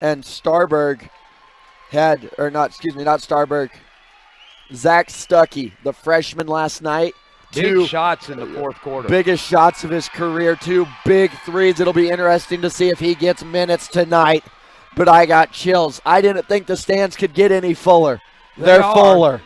And Starberg not Starberg. Zach Stuckey, the freshman last night. Big shots in the fourth quarter. Biggest shots of his career, 2 big threes. It'll be interesting to see if he gets minutes tonight. But I got chills. I didn't think the stands could get any fuller. They're fuller.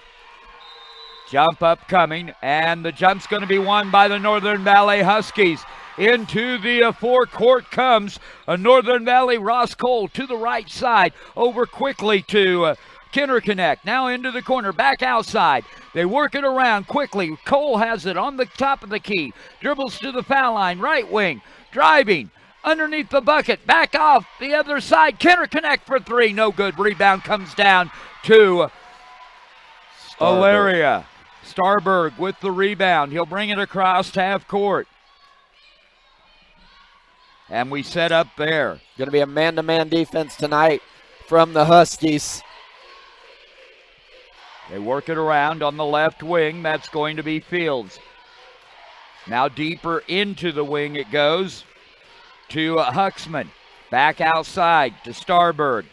Jump up coming, and the jump's going to be won by the Northern Valley Huskies. Into the forecourt comes a Northern Valley Ross Cole to the right side. Over quickly to Kinderknecht. Now into the corner, back outside. They work it around quickly. Cole has it on the top of the key. Dribbles to the foul line, right wing. Driving underneath the bucket. Back off the other side. Kinderknecht for 3. No good. Rebound comes down to Elyria. Starberg with the rebound. He'll bring it across to half court. And we set up there. Going to be a man-to-man defense tonight from the Huskies. They work it around on the left wing. That's going to be Fields. Now deeper into the wing it goes to Huxman. Back outside to Starberg.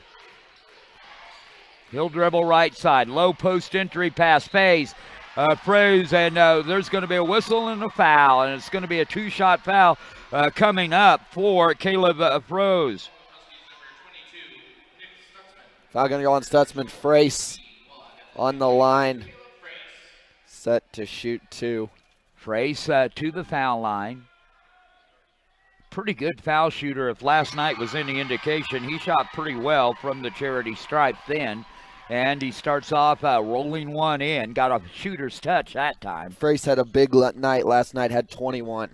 He'll dribble right side. Low post entry pass. Faze. Fraze, and there's going to be a whistle and a foul, and it's going to be a 2-shot foul coming up for Caleb Froze. Foul going to go on Stutsman. Frace on the line, set to shoot 2. Frace to the foul line. Pretty good foul shooter. If last night was any indication, he shot pretty well from the charity stripe then. And he starts off rolling one in. Got a shooter's touch that time. Frace had a big night last night, had 21.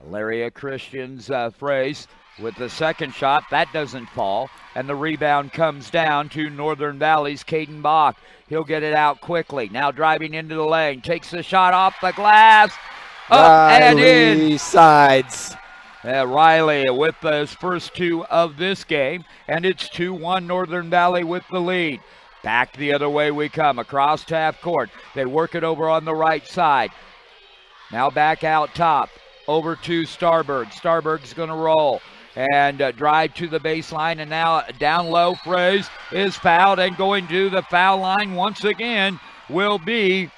Elyria Christian's Frace with the second shot. That doesn't fall. And the rebound comes down to Northern Valley's Caden Bach. He'll get it out quickly. Now driving into the lane. Takes the shot off the glass. Up and in. Sides. Riley with his first 2 of this game, and it's 2-1 Northern Valley with the lead. Back the other way we come, across half court. They work it over on the right side. Now back out top, over to Starberg. Starberg's going to roll and drive to the baseline, and now down low, Fraze is fouled, and going to the foul line once again will be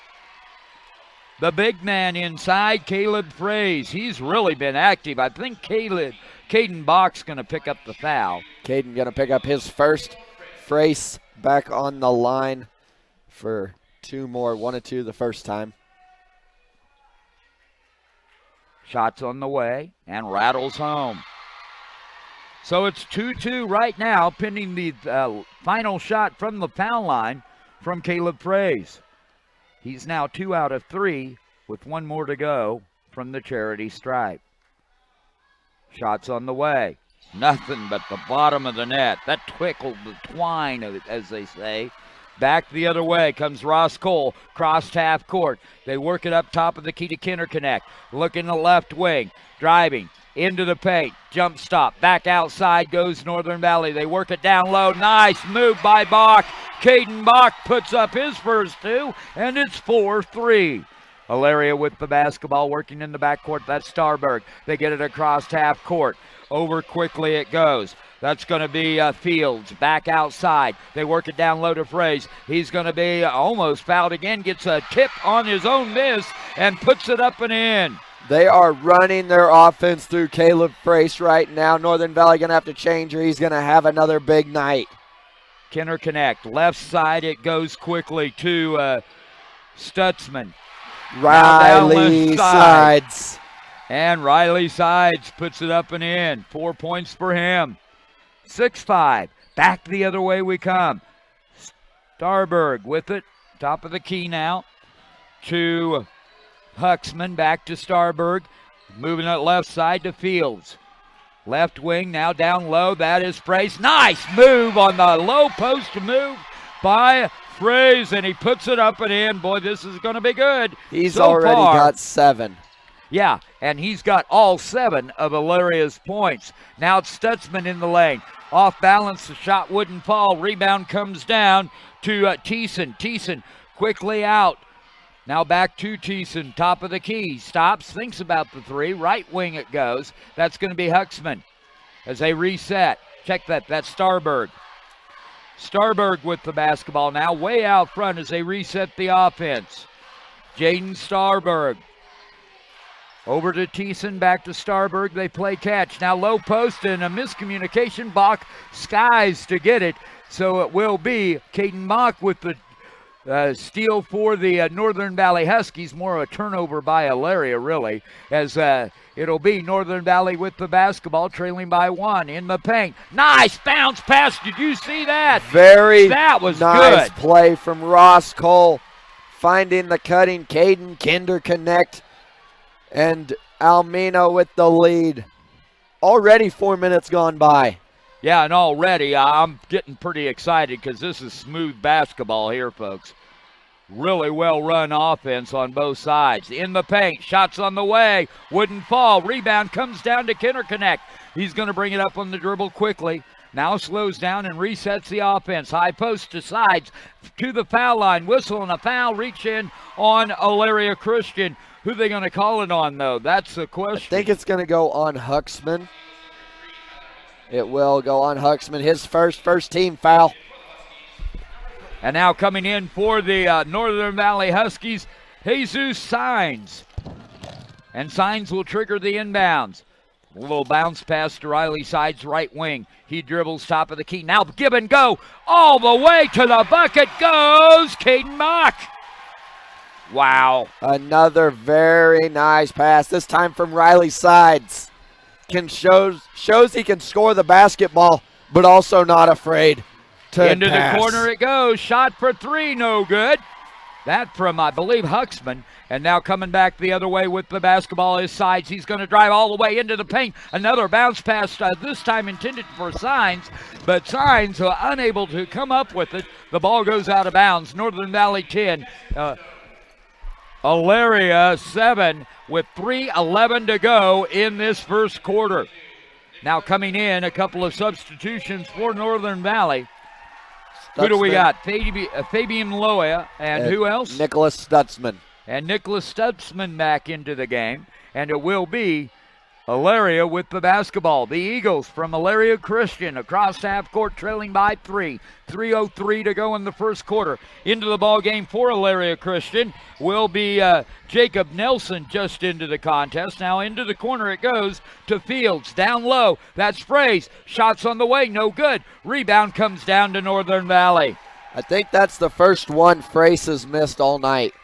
the big man inside, Caleb Fraze. He's really been active. I think Caden Bach's going to pick up the foul. Caden going to pick up his first. Frace back on the line for 2 more. 1 and 2 the first time. Shots on the way and rattles home. So it's 2-2 right now, pending the final shot from the foul line from Caleb Fraze. He's now 2 out of 3 with 1 more to go from the charity stripe. Shots on the way. Nothing but the bottom of the net. That twickled the twine, as they say. Back the other way comes Ross Cole, crossed half court. They work it up top of the key to Kinderknecht. Looking the left wing, driving into the paint. Jump stop. Back outside goes Northern Valley. They work it down low. Nice move by Bach. Caden Bach puts up his first 2, and it's 4-3. Elyria with the basketball, working in the backcourt. That's Starberg. They get it across half court. Over quickly it goes. That's going to be Fields back outside. They work it down low to Fraze. He's going to be almost fouled again. Gets a tip on his own miss and puts it up and in. They are running their offense through Caleb Frace right now. Northern Valley going to have to change or he's going to have another big night. Kinderknecht, left side, it goes quickly to Stutsman. Riley Sides. And Riley Sides puts it up and in. 4 points for him. 6-5. Back the other way we come. Starberg with it. Top of the key now to Huxman. Back to Starberg. Moving it left side to Fields. Left wing now down low. That is Fraze. Nice move on the low post move by Fraze, and he puts it up and in. Boy, this is going to be good. He's already got 7. Yeah, and he's got all 7 of Elyria's points. Now it's Stutsman in the lane. Off balance, the shot wouldn't fall. Rebound comes down to Thiessen. Thiessen quickly out. Now back to Thiessen, top of the key. Stops, thinks about the 3. Right wing it goes. That's going to be Huxman as they reset. Check that. That's Starberg. Starberg with the basketball now, way out front as they reset the offense. Jaden Starberg. Over to Thiessen, back to Starberg. They play catch. Now low post and a miscommunication. Bach skies to get it. So it will be Caden Bach with the steal for the Northern Valley Huskies. More a turnover by Elyria, really, as it'll be Northern Valley with the basketball, trailing by 1 in the paint. Nice bounce pass. Did you see that? That was nice good. Play from Ross Cole, finding the cutting Caden Kinderknecht, and Almina with the lead. Already 4 minutes gone by. Yeah, and already I'm getting pretty excited because this is smooth basketball here, folks. Really well-run offense on both sides. In the paint, shots on the way, wouldn't fall. Rebound comes down to Kinderknecht. He's going to bring it up on the dribble quickly. Now slows down and resets the offense. High post to sides to the foul line. Whistle and a foul. Reach in on Elyria Christian. Who are they going to call it on, though? That's the question. I think it's going to go on Huxman. It will go on Huxman. His first team foul. And now coming in for the Northern Valley Huskies, Jesus Signs. And Signs will trigger the inbounds. A little bounce pass to Riley Sides, right wing. He dribbles top of the key. Now give and go. All the way to the bucket goes Caden Bach. Wow. Another very nice pass, this time from Riley Sides. Shows he can score the basketball, but also not afraid to Into pass. the corner it goes. Shot for 3, no good. That from, I believe, Huxman. And now coming back the other way with the basketball is Sides. He's going to drive all the way into the paint. Another bounce pass, this time intended for Signs, but Signs unable to come up with it. The ball goes out of bounds. Northern Valley 10. Elyria 7 with 3:11 to go in this first quarter. Now coming in, a couple of substitutions for Northern Valley. Who do we got? Fabian Loya and who else? Nicholas Stutsman. And Nicholas Stutsman back into the game. And it will be Elyria with the basketball. The Eagles from Elyria Christian across half court, trailing by 3. 3:03 to go in the first quarter. Into the ball game for Elyria Christian will be Jacob Nelson just into the contest. Now into the corner it goes to Fields. Down low, that's Fraze. Shots on the way, no good. Rebound comes down to Northern Valley. I think that's the first one Frace has missed all night.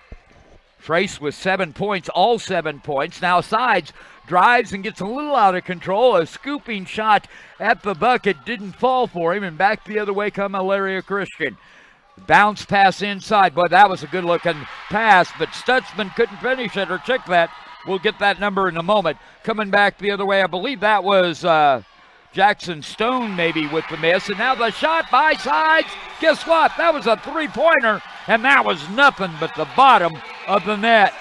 Frace with 7 points, all 7 points. Now Sides drives and gets a little out of control. A scooping shot at the bucket didn't fall for him, and back the other way come Elyria Christian. Bounce pass inside. Boy, that was a good-looking pass, but Stutzman couldn't finish it, or check that. We'll get that number in a moment. Coming back the other way, I believe that was Jackson Stone maybe with the miss, and now the shot by Sides. Guess what? That was a three-pointer, and that was nothing but the bottom of the net.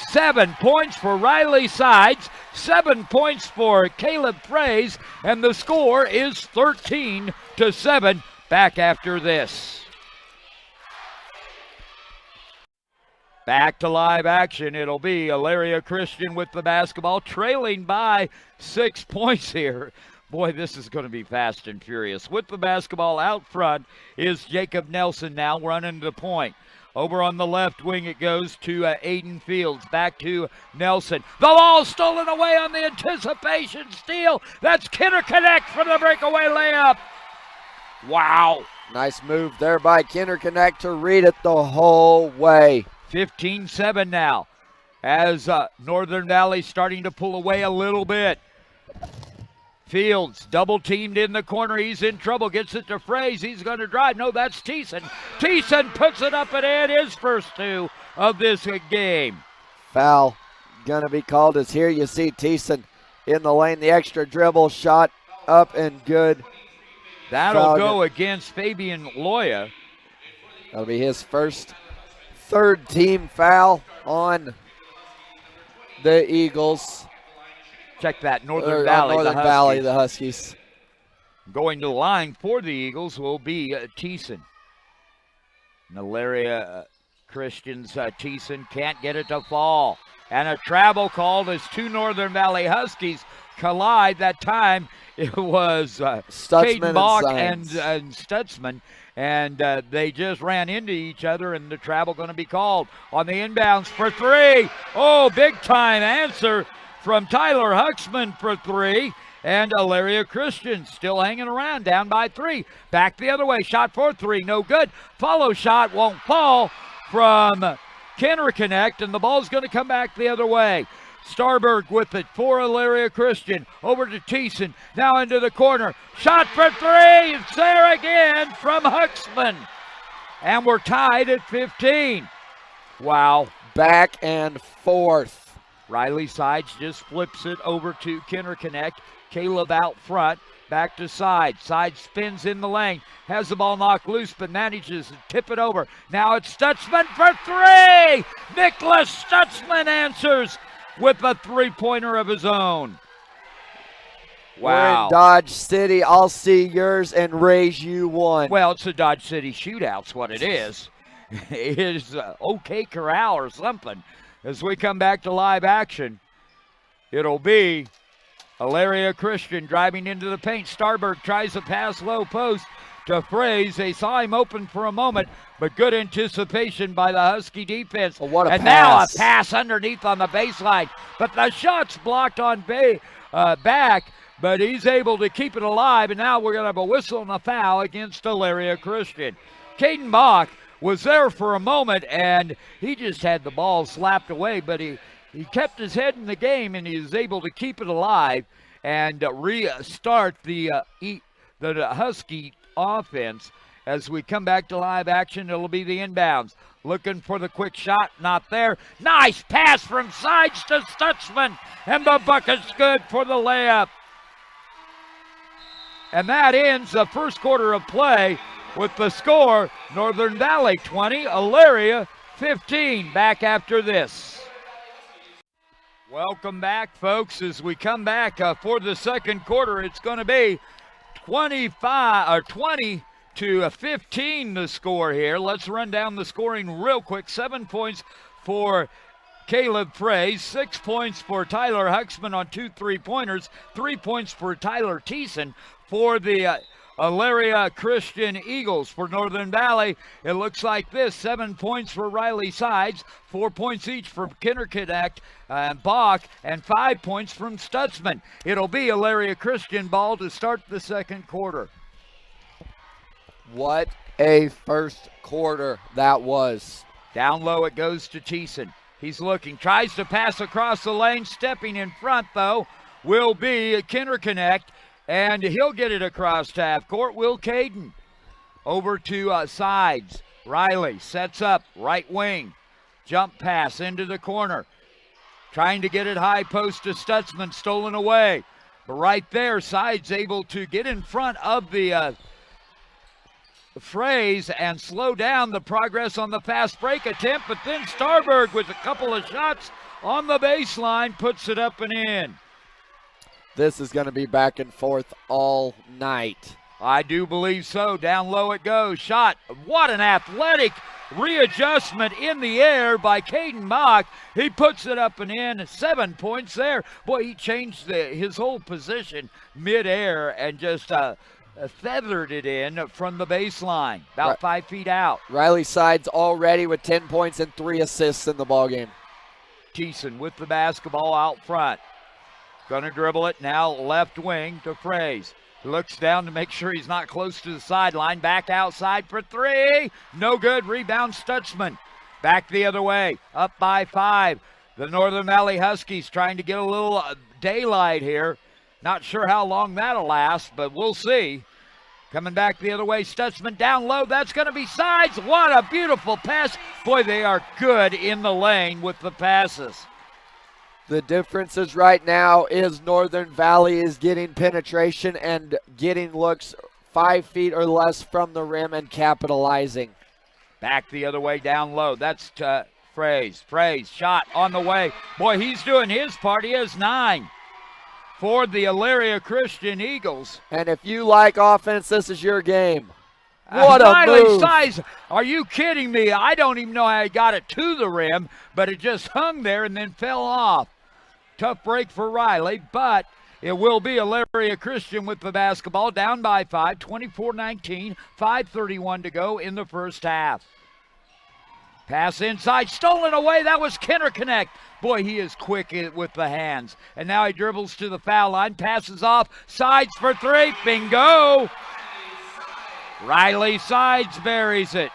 7 points for Riley Sides, 7 points for Caleb Fraze, and the score is 13-7. Back after this. Back to live action. It'll be Elyria Christian with the basketball, trailing by 6 points here. Boy, this is going to be fast and furious. With the basketball out front is Jacob Nelson now running the point. Over on the left wing it goes to Aiden Fields. Back to Nelson. The ball stolen away on the anticipation steal. That's Kinderknecht from the breakaway layup. Wow. Nice move there by Kinderknecht to read it the whole way. 15-7 now as Northern Valley starting to pull away a little bit. Fields double teamed in the corner. He's in trouble. Gets it to Fraze. He's going to drive. No, that's Thiessen. Thiessen puts it up and in, his first 2 of this game. Foul going to be called as here you see Thiessen in the lane. The extra dribble shot up and good. That'll go against Fabian Loya. That'll be his third team foul on the Eagles. Check that, Northern Valley, the Huskies. Going to the line for the Eagles will be Thiessen. Elyria Christian's Thiessen can't get it to fall. And a travel called as 2 Northern Valley Huskies collide. That time it was Stutsman Caden Bach and and Stutsman, and they just ran into each other, and the travel going to be called on the inbounds for three. Oh, big time answer from Tyler Huxman for three. And Elyria Christian still hanging around, down by three. Back the other way, shot for three, no good. Follow shot won't fall from Kinderknecht, and the ball's going to come back the other way. Starberg with it for Elyria Christian. Over to Thiessen, now into the corner. Shot for three, it's there again from Huxman. And we're tied at 15. Wow. Back and forth. Riley Sides just flips it over to Kinderknecht. Caleb out front, back to Sides. Sides spins in the lane, has the ball knocked loose, but manages to tip it over. Now it's Stutsman for three! Nicholas Stutsman answers with a three-pointer of his own. We're Wow. in Dodge City. I'll see yours and raise you one. Well, it's a Dodge City shootout's what it is. It is OK Corral or something. As we come back to live action, it'll be Elyria Christian driving into the paint. Starberg tries to pass low post to Fraze. They saw him open for a moment, but good anticipation by the Husky defense. Oh, what a and pass. Now a pass underneath on the baseline, but the shot's blocked on back, but he's able to keep it alive, and now we're going to have a whistle and a foul against Elyria Christian. Caden Bach was there for a moment, and he just had the ball slapped away, but he kept his head in the game, and he was able to keep it alive and restart the Husky offense. As we come back to live action, it'll be the inbounds. Looking for the quick shot, not there. Nice pass from Sides to Stutsman, and the bucket's good for the layup. And that ends the first quarter of play with the score, Northern Valley 20, Elyria 15. Back after this. Welcome back, folks. As we come back for the second quarter, it's going to be 20 to 15 the score here. Let's run down the scoring real quick. 7 points for Caleb Fraze, 6 points for Tyler Huxman on 2 3-pointers, 3 points for Tyler Thiessen for the Elyria Christian Eagles. For Northern Valley, it looks like this: 7 points for Riley Sides, 4 points each for Kinderknecht and Bach, and 5 points from Stutsman. It'll be Elyria Christian ball to start the second quarter. What a first quarter that was. Down low it goes to Thiessen. He's looking, tries to pass across the lane. Stepping in front, though, will be Kinderknecht, and he'll get it across half court. Will Caden. Over to Sides. Riley sets up, right wing. Jump pass into the corner. Trying to get it high post to Stutsman, stolen away. But right there, Sides able to get in front of the Fraze and slow down the progress on the fast break attempt, but then Starberg with a couple of shots on the baseline puts it up and in. This is going to be back and forth all night. I do believe so. Down low it goes. Shot. What an athletic readjustment in the air by Caden Bach. He puts it up and in. 7 points there. Boy, he changed his whole position midair and just feathered it in from the baseline, about 5 feet out. Riley Sides already with 10 points and 3 assists in the ballgame. Thiessen with the basketball out front. Gonna dribble it now left wing to Fraze. Looks down to make sure he's not close to the sideline. Back outside for three. No good. Rebound Stutsman. Back the other way. Up by 5. The Northern Valley Huskies trying to get a little daylight here. Not sure how long that'll last, but we'll see. Coming back the other way, Stutsman down low. That's going to be Sides. What a beautiful pass. Boy, they are good in the lane with the passes. The differences right now is Northern Valley is getting penetration and getting looks 5 feet or less from the rim and capitalizing. Back the other way down low. That's Fraze. Fraze shot on the way. Boy, he's doing his part. He has 9 for the Elyria Christian Eagles. And if you like offense, this is your game. What a Riley move. Sides, are you kidding me? I don't even know how he got it to the rim, but it just hung there and then fell off. Tough break for Riley, but It will be Elyria Christian with the basketball, down by 5, 24-19, 5:31 to go in the first half. Pass inside, stolen away. That was Kinderknecht. Boy, he is quick with the hands. And now he dribbles to the foul line, passes off, sides for three. Bingo! Riley Sides buries it.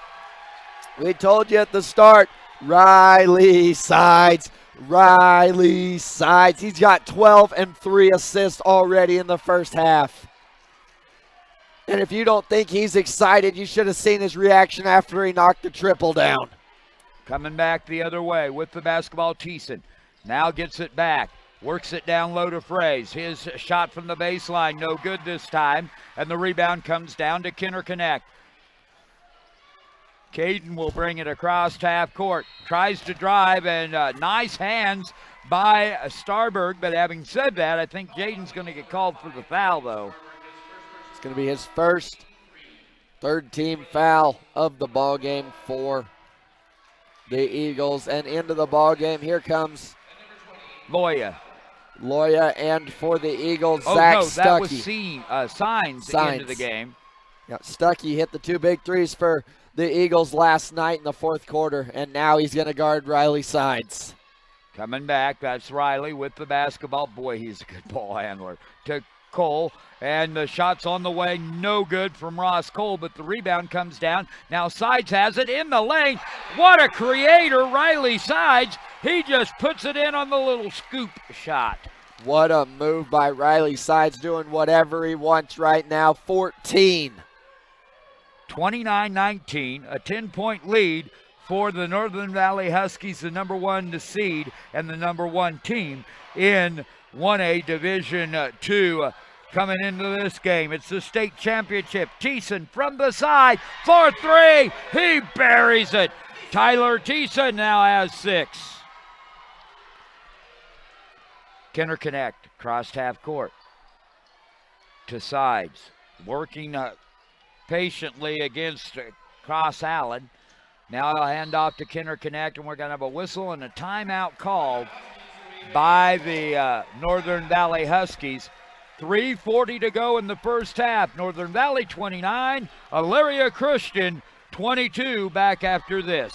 We told you at the start, Riley Sides. Riley Sides. He's got 12 and 3 assists already in the first half. And if you don't think he's excited, you should have seen his reaction after he knocked the triple down. Coming back the other way with the basketball, Thiessen. Now gets it back. Works it down low to Fraze. His shot from the baseline, no good this time. And the rebound comes down to Kinderknecht. Caden will bring it across half court. Tries to drive, and nice hands by Starberg. But having said that, I think Jaden's going to get called for the foul, though. It's going to be his first third-team foul of the ball game for the Eagles. And into the ball game, here comes Loya, and for the Eagles, oh, Zach no, Stuckey. that was Signs into the game. Yeah, Stuckey hit the 2 big threes for the Eagles last night in the fourth quarter, and now he's going to guard Riley Sides. Coming back, that's Riley with the basketball. Boy, he's a good ball handler. To Cole, and the shot's on the way, no good from Ross Cole, but the rebound comes down. Now Sides has it in the lane. What a creator, Riley Sides. He just puts it in on the little scoop shot. What a move by Riley Sides, doing whatever he wants right now. 14. 29-19, a 10-point lead for the Northern Valley Huskies, the number 1 seed and the number 1 team in 1A Division 2. Coming into this game, it's the state championship. Thiessen from the side for 3. He buries it. Tyler Thiessen now has 6. Kinderknecht crossed half court to Sides, working patiently against Cross Allen. Now I'll hand off to Kinderknecht, and we're going to have a whistle and a timeout called by the Northern Valley Huskies. 3:40 to go in the first half. Northern Valley 29, Elyria Christian 22. Back after this.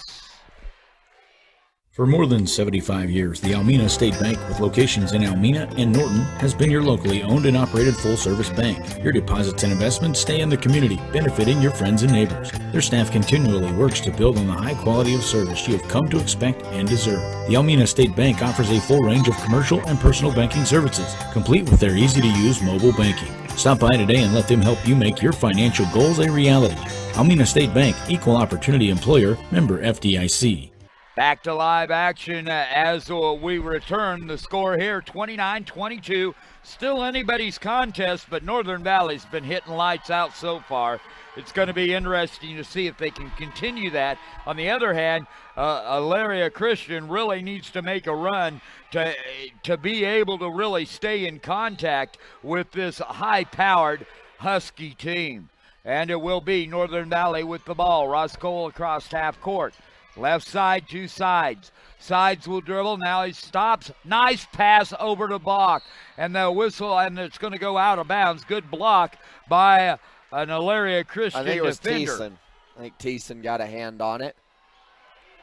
For more than 75 years, the Almena State Bank, with locations in Almena and Norton, has been your locally owned and operated full-service bank. Your deposits and investments stay in the community, benefiting your friends and neighbors. Their staff continually works to build on the high quality of service you have come to expect and deserve. The Almena State Bank offers a full range of commercial and personal banking services, complete with their easy-to-use mobile banking. Stop by today and let them help you make your financial goals a reality. Almena State Bank, Equal Opportunity Employer, member FDIC. Back to live action as we return. The score here, 29-22. Still anybody's contest, but Northern Valley's been hitting lights out so far. It's going to be interesting to see if they can continue that. On the other hand, Elyria Christian really needs to make a run to be able to really stay in contact with this high-powered Husky team. And it will be Northern Valley with the ball. Ross Cole across half court. Left side, 2 Sides. Sides will dribble. Now he stops. Nice pass over to Bach. And the whistle, and it's going to go out of bounds. Good block by an Elyria Christian I think it was defender. Thiessen. I think Thiessen got a hand on it.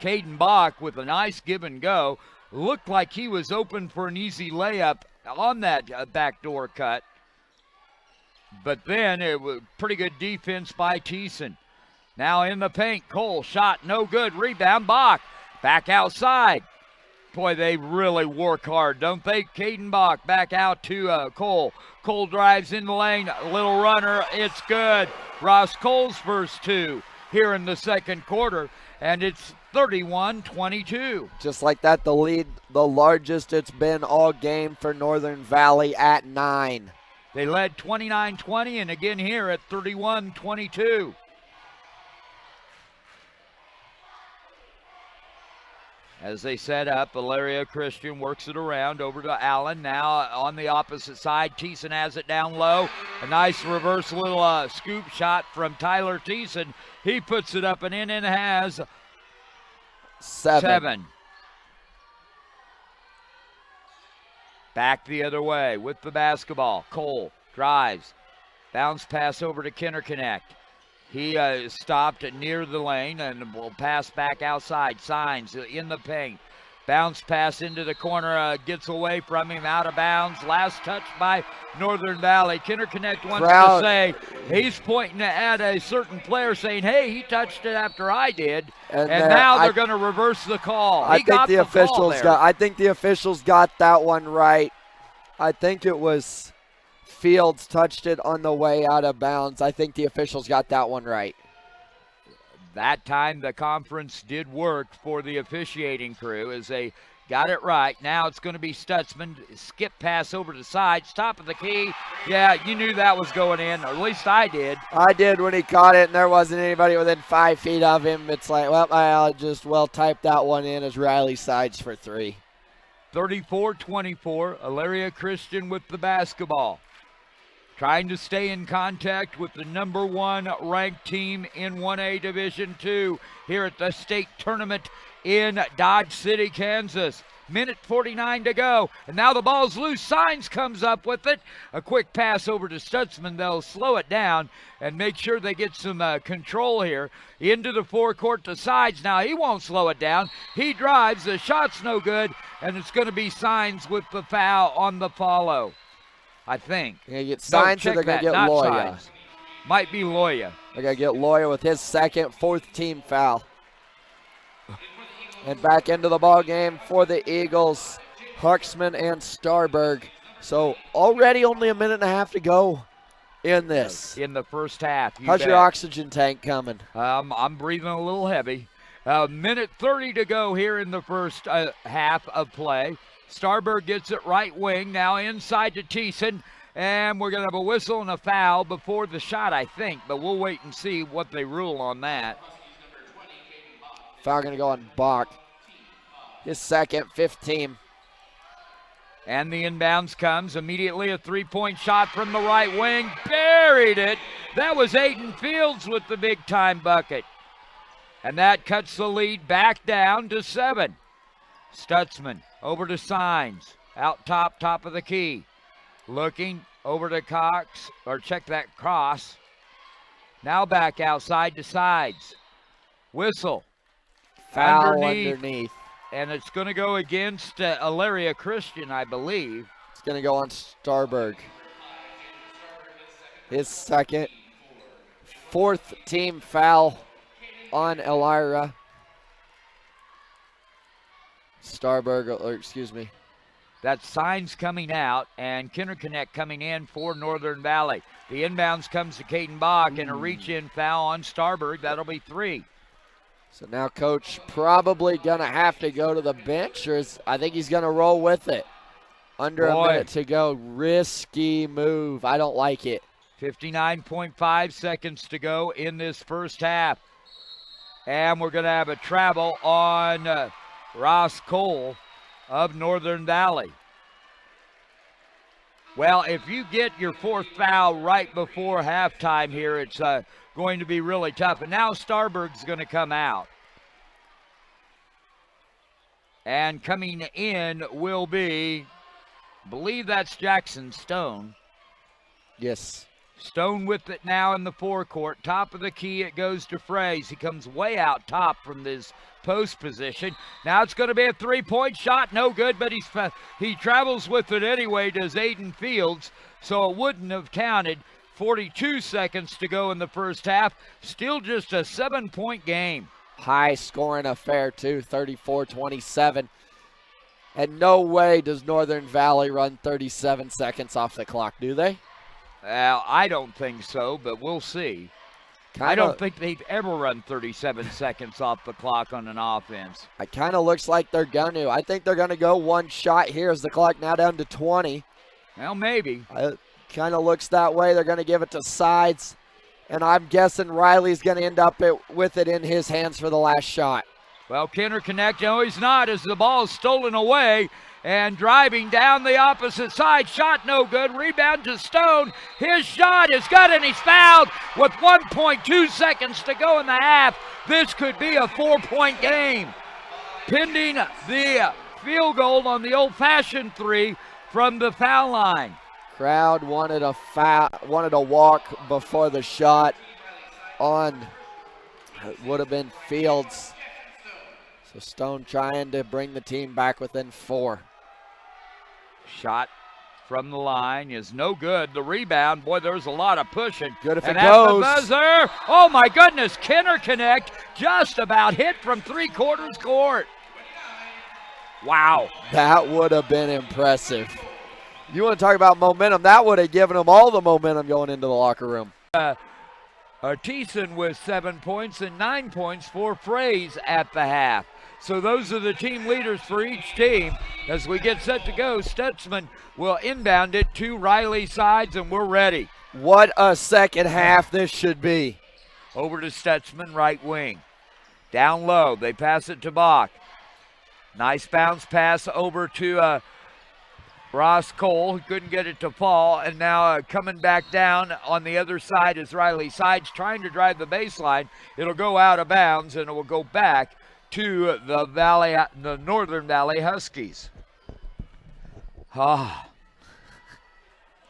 Caden Bach with a nice give and go. Looked like he was open for an easy layup on that backdoor cut. But then it was pretty good defense by Thiessen. Now in the paint, Cole, shot no good, rebound, Bach, back outside. Boy, they really work hard, don't they? Caden Bach back out to Cole. Cole drives in the lane, little runner, it's good. Ross Cole's first 2 here in the second quarter, and it's 31-22. Just like that, the lead, the largest it's been all game for Northern Valley at 9. They led 29-20, and again here at 31-22. As they set up, Elyria Christian works it around over to Allen. Now on the opposite side, Thiessen has it down low. A nice reverse little scoop shot from Tyler Thiessen. He puts it up and in and has 7. Back the other way with the basketball. Cole drives. Bounce pass over to Kinderknecht. He stopped near the lane and will pass back outside. Signs in the paint. Bounce pass into the corner, gets away from him, out of bounds. Last touch by Northern Valley. Kinderknecht wants to say, he's pointing at a certain player saying, hey, he touched it after I did. And now they're going to reverse the call. I think the officials got that one right. I think it was Fields touched it on the way out of bounds. I think the officials got that one right. That time the conference did work for the officiating crew as they got it right. Now it's going to be Stutsman. Skip pass over to the sides. Top of the key. Yeah, you knew that was going in, or at least I did. I did when he caught it, and there wasn't anybody within 5 feet of him. It's like, well, I'll just type that one in as Riley sides for 3. 34-24, Elyria Christian with the basketball. Trying to stay in contact with the number 1 ranked team in 1A Division II here at the state tournament in Dodge City, Kansas. Minute 49 to go, and now the ball's loose. Signs comes up with it. A quick pass over to Stutsman. They'll slow it down and make sure they get some control here. Into the forecourt to Sides. Now he won't slow it down. He drives. The shot's no good, and it's going to be Signs with the foul on the follow. I think. They're going to get Signs, or they're going to get Loya? Signs. Might be Loya. They're going to get Loya with his second, 4th team foul. And back into the ball game for the Eagles, Huxman and Starberg. So already only a minute and a half to go in this. In the first half. How's your oxygen tank coming? I'm breathing a little heavy. Minute 30 to go here in the first half of play. Starberg gets it right wing, now inside to Thiessen, and we're going to have a whistle and a foul before the shot, I think, but we'll wait and see what they rule on that. Foul going to go on Bach. His second, 5th team. And the inbounds comes immediately, a 3-point shot from the right wing, buried it. That was Aiden Fields with the big-time bucket. And that cuts the lead back down to 7. Stutsman over to Signs, out top of the key. Looking over to Cox, or check that cross. Now back outside to Sides. Whistle. Foul underneath. And it's going to go against Elyria Christian, I believe. It's going to go on Starberg. His second, 4th team foul on Elyria. That Signs coming out and Kinderknecht coming in for Northern Valley. The inbounds comes to Caden Bach and a reach-in foul on Starberg. That'll be 3. So now Coach probably going to have to go to the bench, or I think he's going to roll with it. Under a minute to go. Risky move. I don't like it. 59.5 seconds to go in this first half. And we're going to have a travel on Ross Cole of Northern Valley. Well, if you get your 4th foul right before halftime here, it's going to be really tough. And now Starberg's going to come out. And coming in will be, I believe that's Jackson Stone. Yes. Stone with it now in the forecourt. Top of the key, it goes to Fraze. He comes way out top from this post position. Now it's going to be a 3-point shot. No good, but he travels with it anyway, does Aiden Fields, so it wouldn't have counted. 42 seconds to go in the first half. Still just a 7-point game. High scoring affair, too, 34-27. And no way does Northern Valley run 37 seconds off the clock, do they? I don't think so, but we'll see. I don't think they've ever run 37 seconds off the clock on an offense. It kind of looks like they're going to. I think they're going to go one shot here as the clock now down to 20. Well, maybe. It kind of looks that way. They're going to give it to Sides. And I'm guessing Riley's going to end up with it in his hands for the last shot. Well, Kinderknecht, no, he's not, as the ball is stolen away. And driving down the opposite side, shot no good, rebound to Stone. His shot is good, and he's fouled with 1.2 seconds to go in the half. This could be a 4-point game. Pending the field goal on the old-fashioned 3, from the foul line. Crowd wanted a walk before the shot on, it would have been Fields. So Stone trying to bring the team back within 4. Shot from the line is no good. The rebound, boy, there's a lot of pushing. Good if and it at goes. The buzzer. Oh my goodness, Kinderknecht just about hit from 3/4 court. Wow. That would have been impressive. You want to talk about momentum? That would have given them all the momentum going into the locker room. Thiessen with 7 points and 9 points for Fraze at the half. So those are the team leaders for each team. As we get set to go, Stutsman will inbound it to Riley Sides, and we're ready. What a second half this should be. Over to Stutsman, right wing. Down low, they pass it to Bach. Nice bounce pass over to Ross Cole, who couldn't get it to fall, and now coming back down on the other side is Riley Sides trying to drive the baseline. It'll go out of bounds, and it will go back to the Northern Valley Huskies.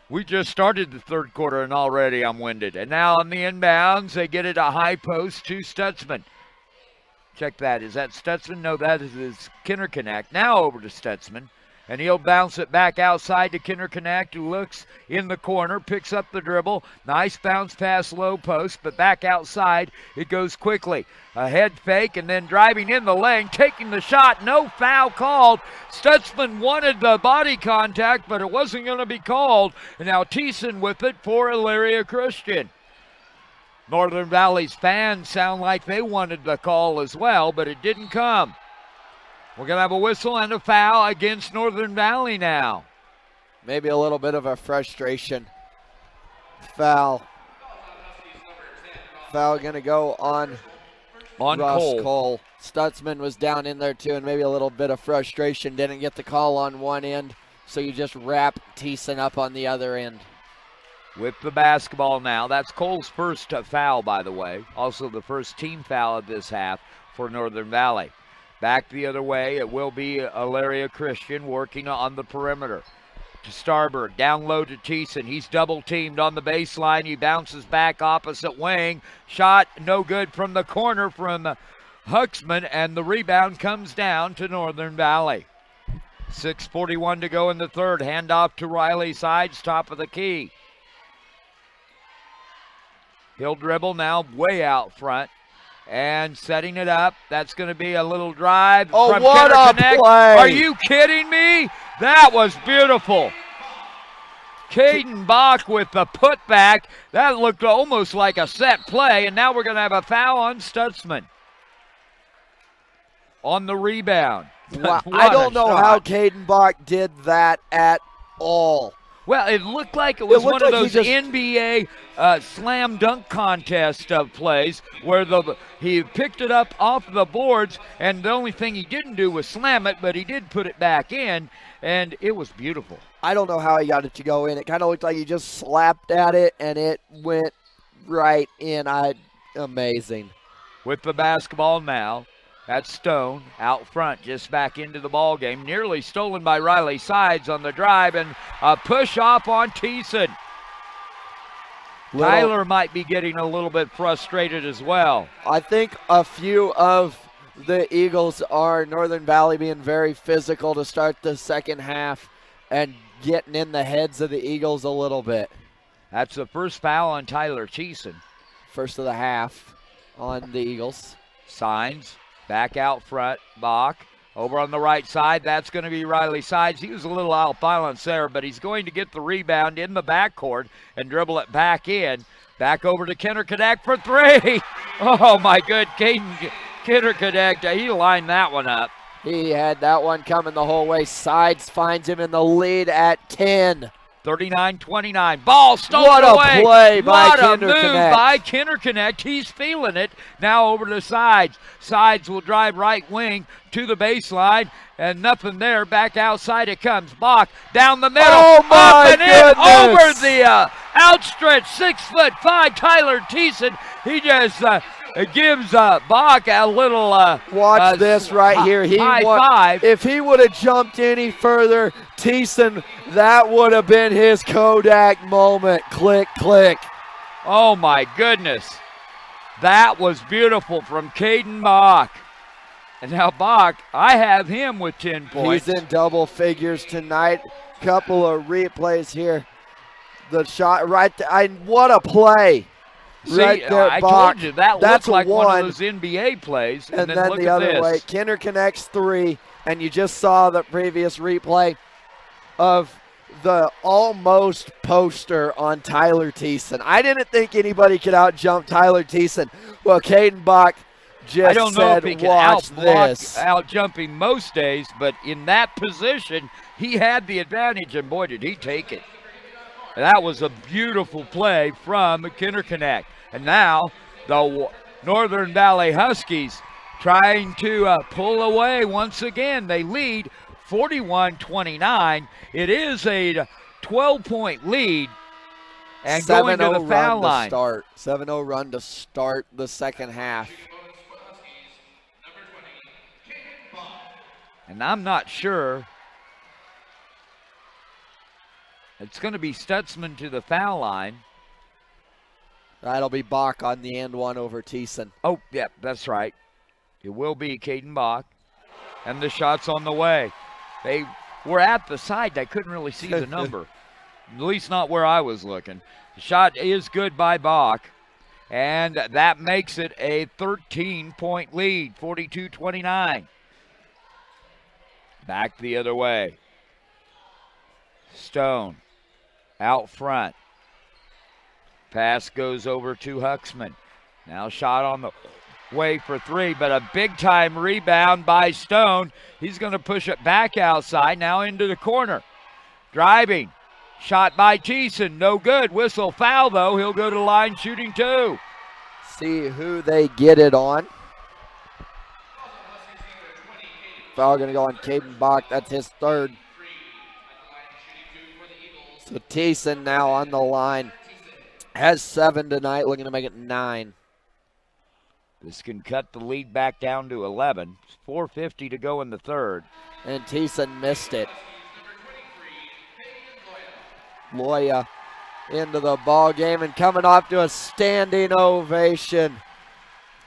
We just started the third quarter, and already I'm winded. And now on the inbounds, they get it a high post to Stutsman. Check that. Is that Stutsman? No, that is Kinderknecht. Now over to Stutsman. And he'll bounce it back outside to Kinderknecht, who looks in the corner, picks up the dribble. Nice bounce pass, low post, but back outside it goes quickly. A head fake and then driving in the lane, taking the shot. No foul called. Stutsman wanted the body contact, but it wasn't going to be called. And now Thiessen with it for Elyria Christian. Northern Valley's fans sound like they wanted the call as well, but it didn't come. We're going to have a whistle and a foul against Northern Valley now. Maybe a little bit of a frustration. Foul going to go on Ross Cole. Stutsman was down in there too, and maybe a little bit of frustration. Didn't get the call on one end, so you just wrap Thiessen up on the other end. With the basketball now. That's Cole's first foul, by the way. Also the first team foul of this half for Northern Valley. Back the other way, it will be Elyria Christian working on the perimeter. To Starberg, down low to Thiessen. He's double-teamed on the baseline. He bounces back opposite wing. Shot no good from the corner from Huxman, and the rebound comes down to Northern Valley. 6:41 to go in the third. Handoff to Riley Sides, top of the key. He'll dribble now way out front. And setting it up, that's going to be a little drive from what a Kinderknecht. play! Are you kidding me? That was beautiful. Caden Bach with the putback. That looked almost like a set play, and now we're going to have a foul on Stutsman. On the rebound. Wow. I don't know how Caden Bach did that at all. Well, it looked like it was one of like those NBA slam dunk contest plays where he picked it up off the boards, and the only thing he didn't do was slam it, but he did put it back in, and it was beautiful. I don't know how he got it to go in. It kind of looked like he just slapped at it, and it went right in. Amazing. With the basketball now. That's Stone out front, just back into the ball game. Nearly stolen by Riley Sides on the drive, and a push off on Thiessen. Tyler might be getting a little bit frustrated as well. I think a few of the Eagles are Northern Valley being very physical to start the second half and getting in the heads of the Eagles a little bit. That's the first foul on Tyler Thiessen. First of the half on the Eagles. Signs. Back out front, Bach. Over on the right side, that's going to be Riley Sides. He was a little out of balance there, but he's going to get the rebound in the backcourt and dribble it back in. Back over to Kinderknecht for three. Oh, my good. Caden Kinderknecht, he lined that one up. He had that one coming the whole way. Sides finds him in the lead at 10. 39-29. Ball stolen away. What a play by Kinderknecht. What a move by Kinderknecht. He's feeling it. Now over to Sides. Sides will drive right wing to the baseline, and nothing there. Back outside it comes. Bach down the middle. Oh, my up and in over the outstretched 6'5" Tyler Thiessen. He just gives Bach a little watch this right here. High five. If he would have jumped any further, Thiessen That would have been his Kodak moment. Click, click. Oh my goodness. That was beautiful from Caden Bach. And now Bach, I have him with 10 points. He's in double figures tonight. Couple of replays here. The shot right there. What a play. See, right there, I Bach. told you, that That's looked like one. one of those NBA plays. And then then look the at other this. way. Kinderknecht's 3. And you just saw the previous replay of the almost poster on Tyler Thiessen. I didn't think anybody could out-jump Tyler Thiessen. Well, Caden Bach just I don't know if he can out-jump him most days, but in that position, he had the advantage, and boy, did he take it. That was a beautiful play from Kinderknecht. And now the Northern Valley Huskies trying to pull away once again. They lead 41-29. It is a 12-point lead. And going to the foul line. 7-0 run to start the second half. And I'm not sure. It's going to be Stutsman to the foul line. That'll be Bach on the and one over Thiessen. Oh, yeah, that's right. It will be Caden Bach. And the shot's on the way. They were at the side. I couldn't really see the number. At least not where I was looking. The shot is good by Bach. And that makes it a 13-point lead, 42-29. Back the other way. Stone out front. Pass goes over to Huxman. Now shot on the way for 3, but a big-time rebound by Stone. He's going to push it back outside, now into the corner. Driving. Shot by Thiessen. No good. Whistle foul, though. He'll go to the line shooting 2. See who they get it on. Foul going to go on Caden Bach. That's his 3rd. So Thiessen now on the line. Has 7 tonight, looking to make it 9. This can cut the lead back down to 11. 4:50 to go in the 3rd. And Thiessen missed it. Loya into the ball game, and coming off to a standing ovation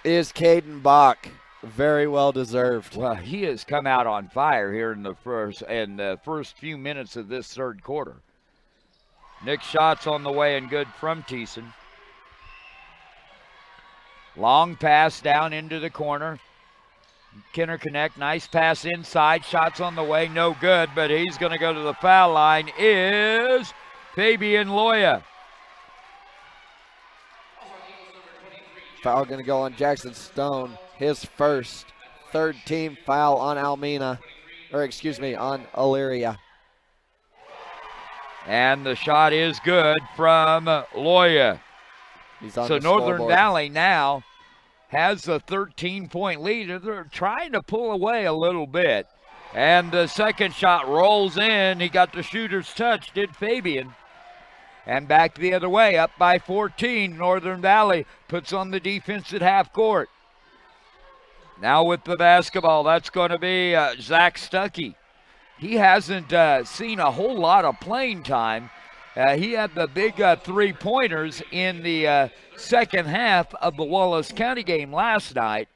is Caden Bach. Very well deserved. Well, he has come out on fire here in the first few minutes of this 3rd quarter. Nick's shot's on the way and good from Thiessen. Long pass down into the corner. Kinderknecht, nice pass inside. Shots on the way, no good, but he's going to go to the foul line is Fabian Loya. Foul going to go on Jackson Stone. His first 3rd team foul on on Elyria. And the shot is good from Loya. So Northern Valley now has a 13-point lead. They're trying to pull away a little bit. And the second shot rolls in. He got the shooter's touch, did Fabian. And back the other way, up by 14. Northern Valley puts on the defense at half court. Now with the basketball, that's going to be Zach Stuckey. He hasn't seen a whole lot of playing time. He had the big 3-pointers in the second half of the Wallace County game last night.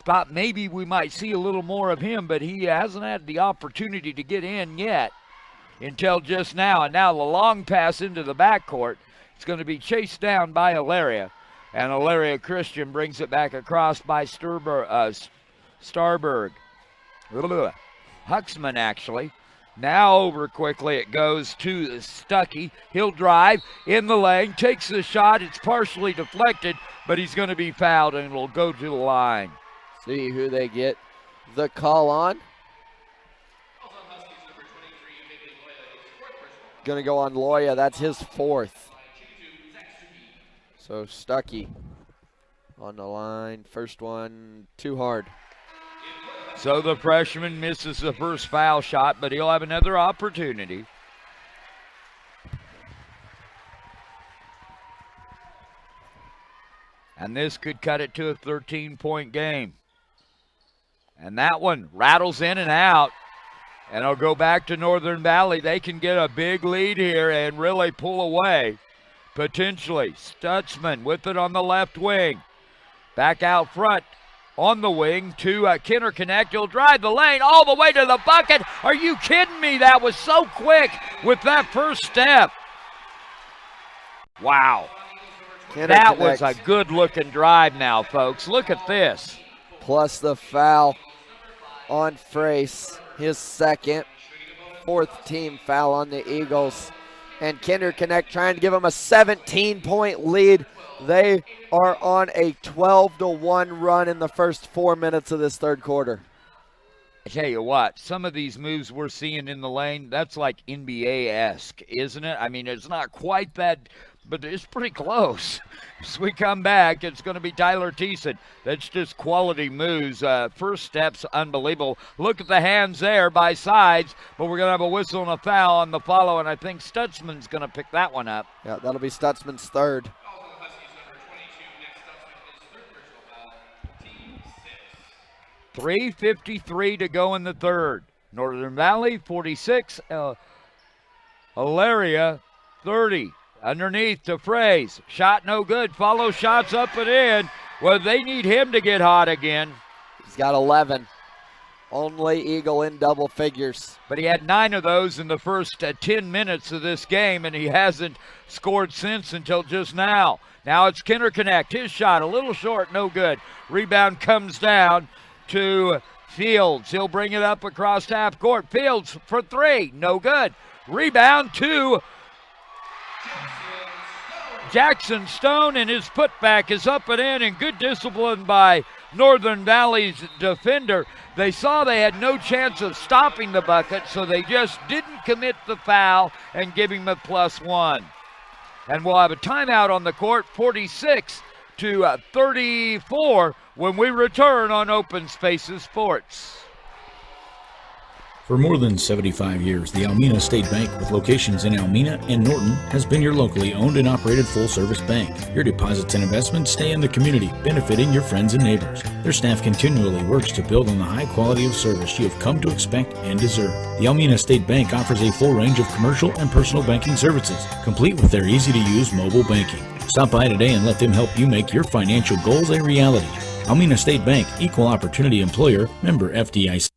Thought maybe we might see a little more of him, but he hasn't had the opportunity to get in yet until just now. And now the long pass into the backcourt. It's going to be chased down by Elyria. And Elyria Christian brings it back across by Starberg. Huxman, actually. Now over quickly it goes to Stuckey. He'll drive in the lane, takes the shot. It's partially deflected, but he's going to be fouled and will go to the line. See who they get the call on. Going to go on Loya. That's his 4th. So Stuckey on the line. First one too hard. So the freshman misses the first foul shot, but he'll have another opportunity. And this could cut it to a 13-point game. And that one rattles in and out. And it'll go back to Northern Valley. They can get a big lead here and really pull away, potentially. Stutsman with it on the left wing. Back out front on the wing to Kinderknecht. He'll drive the lane all the way to the bucket. Are you kidding me? That was so quick with that first step. Wow. That was a good-looking drive now, folks. Look at this. Plus the foul on Frace, his second, fourth team foul on the Eagles. And Kinderknecht trying to give them a 17-point lead. They are on a 12-1 run in the first 4 minutes of this third quarter. I tell you what, some of these moves we're seeing in the lane, that's like NBA-esque, isn't it? I mean, it's not quite that, but it's pretty close. As we come back, it's going to be Tyler Thiessen. That's just quality moves. First steps, unbelievable. Look at the hands there by sides, but we're going to have a whistle and a foul on the follow, and I think Stutsman's going to pick that one up. Yeah, that'll be Stutsman's third. 3:53 to go in the third. Northern Valley 46, Elyria 30. Underneath to Fraze. Shot no good. Follow shots up and in. Well, they need him to get hot again. He's got 11. Only Eagle in double figures. But he had 9 of those in the first 10 minutes of this game, and he hasn't scored since until just now. Now it's Kinderknecht. His shot a little short, no good. Rebound comes down to Fields. He'll bring it up across half court. Fields for 3, no good. Rebound to Jackson Stone, and his putback is up and in, and good discipline by Northern Valley's defender. They saw they had no chance of stopping the bucket, so they just didn't commit the foul and give him a +1. And we'll have a timeout on the court, 46 to 34, when we return on Open Spaces Sports. For more than 75 years, the Almena State Bank, with locations in Almena and Norton, has been your locally owned and operated full-service bank. Your deposits and investments stay in the community, benefiting your friends and neighbors. Their staff continually works to build on the high quality of service you have come to expect and deserve. The Almena State Bank offers a full range of commercial and personal banking services, complete with their easy-to-use mobile banking. Stop by today and let them help you make your financial goals a reality. Almena State Bank, Equal Opportunity Employer, member FDIC.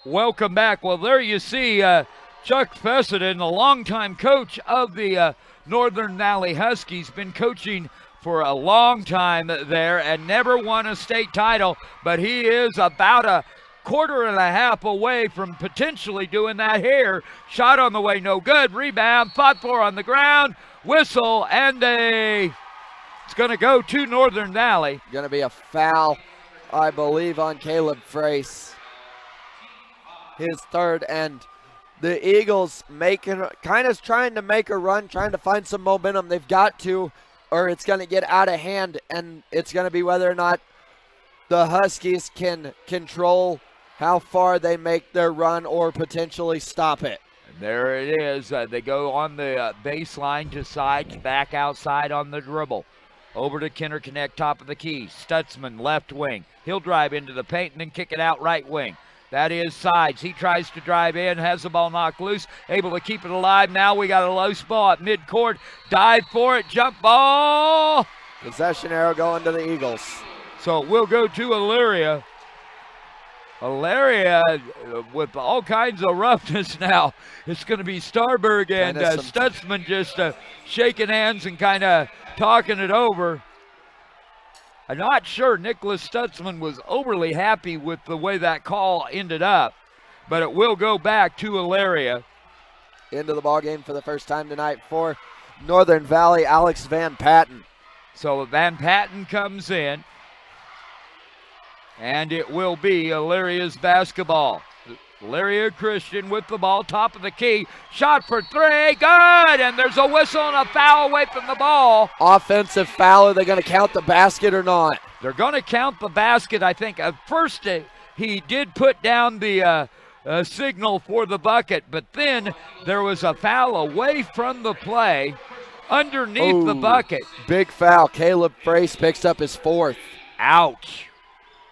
Welcome back. Well, there you see Chuck Fessenden, the longtime coach of the Northern Valley Huskies, been coaching for a long time there and never won a state title, but he is about a quarter and a half away from potentially doing that here. Shot on the way, no good. Rebound, fought for on the ground, whistle, and it's going to go to Northern Valley. Going to be a foul, I believe, on Caleb Frace. His third, and the Eagles kind of trying to make a run, trying to find some momentum. They've got to, or it's going to get out of hand, and it's going to be whether or not the Huskies can control how far they make their run or potentially stop it. There it is. They go on the baseline to sides, back outside on the dribble. Over to Kinderknecht, top of the key. Stutsman, left wing. He'll drive into the paint and then kick it out right wing. That is sides. He tries to drive in, has the ball knocked loose, able to keep it alive. Now we got a loose ball at midcourt. Dive for it, jump ball. Possession arrow going to the Eagles. So we'll go to Elyria. Elyria with all kinds of roughness now. It's going to be Starberg and Stutsman just shaking hands and kind of talking it over. I'm not sure Nicholas Stutsman was overly happy with the way that call ended up, but it will go back to Elyria. Into the ball game for the first time tonight for Northern Valley, Alex Van Patten. So Van Patten comes in, and it will be Elyria's basketball. Elyria Christian with the ball, top of the key. Shot for 3, good! And there's a whistle and a foul away from the ball. Offensive foul. Are they going to count the basket or not? They're going to count the basket, I think. At first, he did put down the signal for the bucket, but then there was a foul away from the play underneath the bucket. Big foul. Caleb Frace picks up his 4th. Ouch.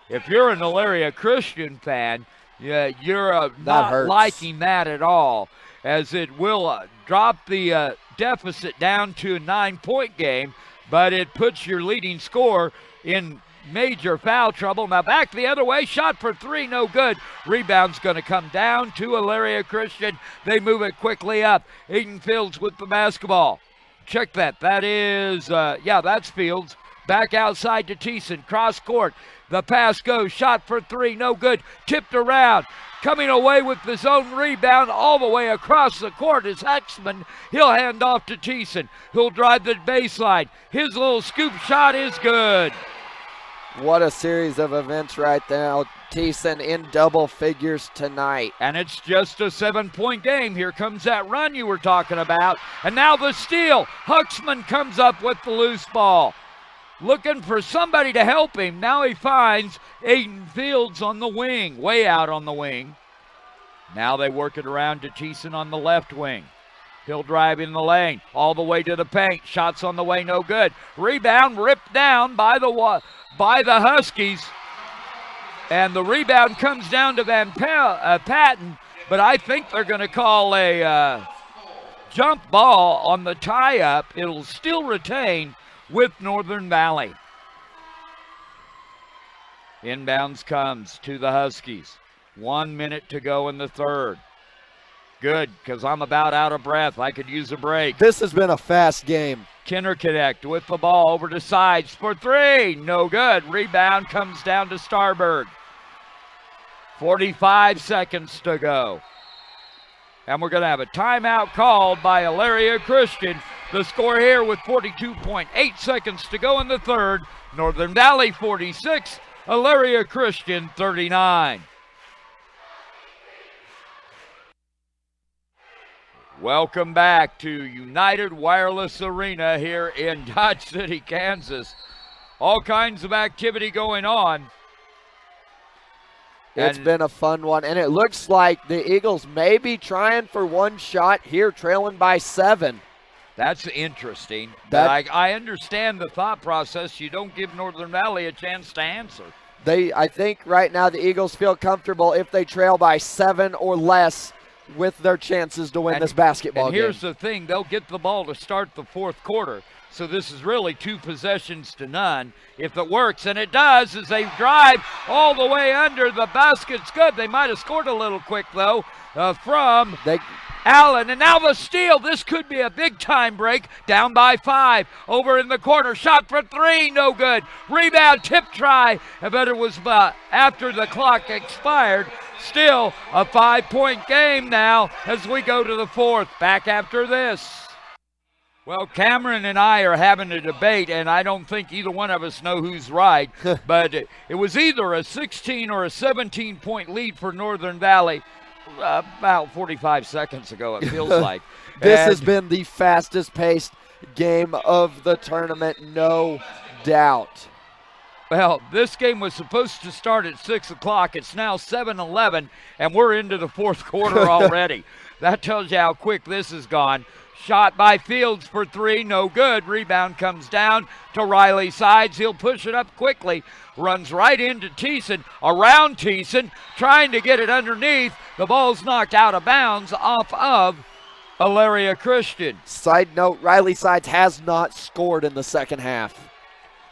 If you're an Elyria Christian fan, Yeah, you're That not hurts. liking that at all, as it will drop the deficit down to a 9-point game, but it puts your leading scorer in major foul trouble. Now back the other way, shot for three, no good. Rebound's going to come down to Elyria Christian. They move it quickly up. Aiden Fields with the basketball. Check that. That is, that's Fields. Back outside to Thiessen, cross court. The pass goes, shot for three, no good. Tipped around. Coming away with his own rebound all the way across the court is Stutsman. He'll hand off to Thiessen. He'll drive the baseline. His little scoop shot is good. What a series of events right now. Thiessen in double figures tonight. And it's just a 7-point game. Here comes that run you were talking about. And now the steal. Huxman comes up with the loose ball. Looking for somebody to help him. Now he finds Aiden Fields on the wing, way out on the wing. Now they work it around to Thiessen on the left wing. He'll drive in the lane, all the way to the paint. Shots on the way, no good. Rebound ripped down by the Huskies. And the rebound comes down to Van Patten, but I think they're going to call a jump ball on the tie-up. It'll still retain with Northern Valley. Inbounds comes to the Huskies. 1 minute to go in the third. Good, because I'm about out of breath. I could use a break. This has been a fast game. Kinderknecht with the ball over to sides for three. No good. Rebound comes down to Starberg. 45 seconds to go. And we're going to have a timeout called by Elyria Christian. The score here with 42.8 seconds to go in the third. Northern Valley 46, Elyria Christian 39. Welcome back to United Wireless Arena here in Dodge City, Kansas. All kinds of activity going on. It's been a fun one, and it looks like the Eagles may be trying for one shot here, trailing by 7. That's interesting. But I understand the thought process. You don't give Northern Valley a chance to answer. I think right now the Eagles feel comfortable if they trail by 7 or less with their chances to win this basketball game. And here's the thing, they'll get the ball to start the fourth quarter. So this is really 2 possessions to none. If it works, and it does, as they drive all the way under, the basket's good. They might have scored a little quick, though, from Allen. And now the steal. This could be a big-time break. Down by 5. Over in the corner. Shot for 3. No good. Rebound, tip try. But it was after the clock expired. Still a 5-point game now as we go to the fourth. Back after this. Well, Cameron and I are having a debate, and I don't think either one of us know who's right. But it was either a 16 or a 17-point lead for Northern Valley about 45 seconds ago, it feels like. This has been the fastest-paced game of the tournament, no doubt. Well, this game was supposed to start at 6 o'clock. It's now 7:11, and we're into the fourth quarter already. That tells you how quick this has gone. Shot by Fields for 3, no good. Rebound comes down to Riley Sides. He'll push it up quickly. Runs right into Thiessen, around Thiessen, trying to get it underneath. The ball's knocked out of bounds off of Elyria Christian. Side note, Riley Sides has not scored in the second half.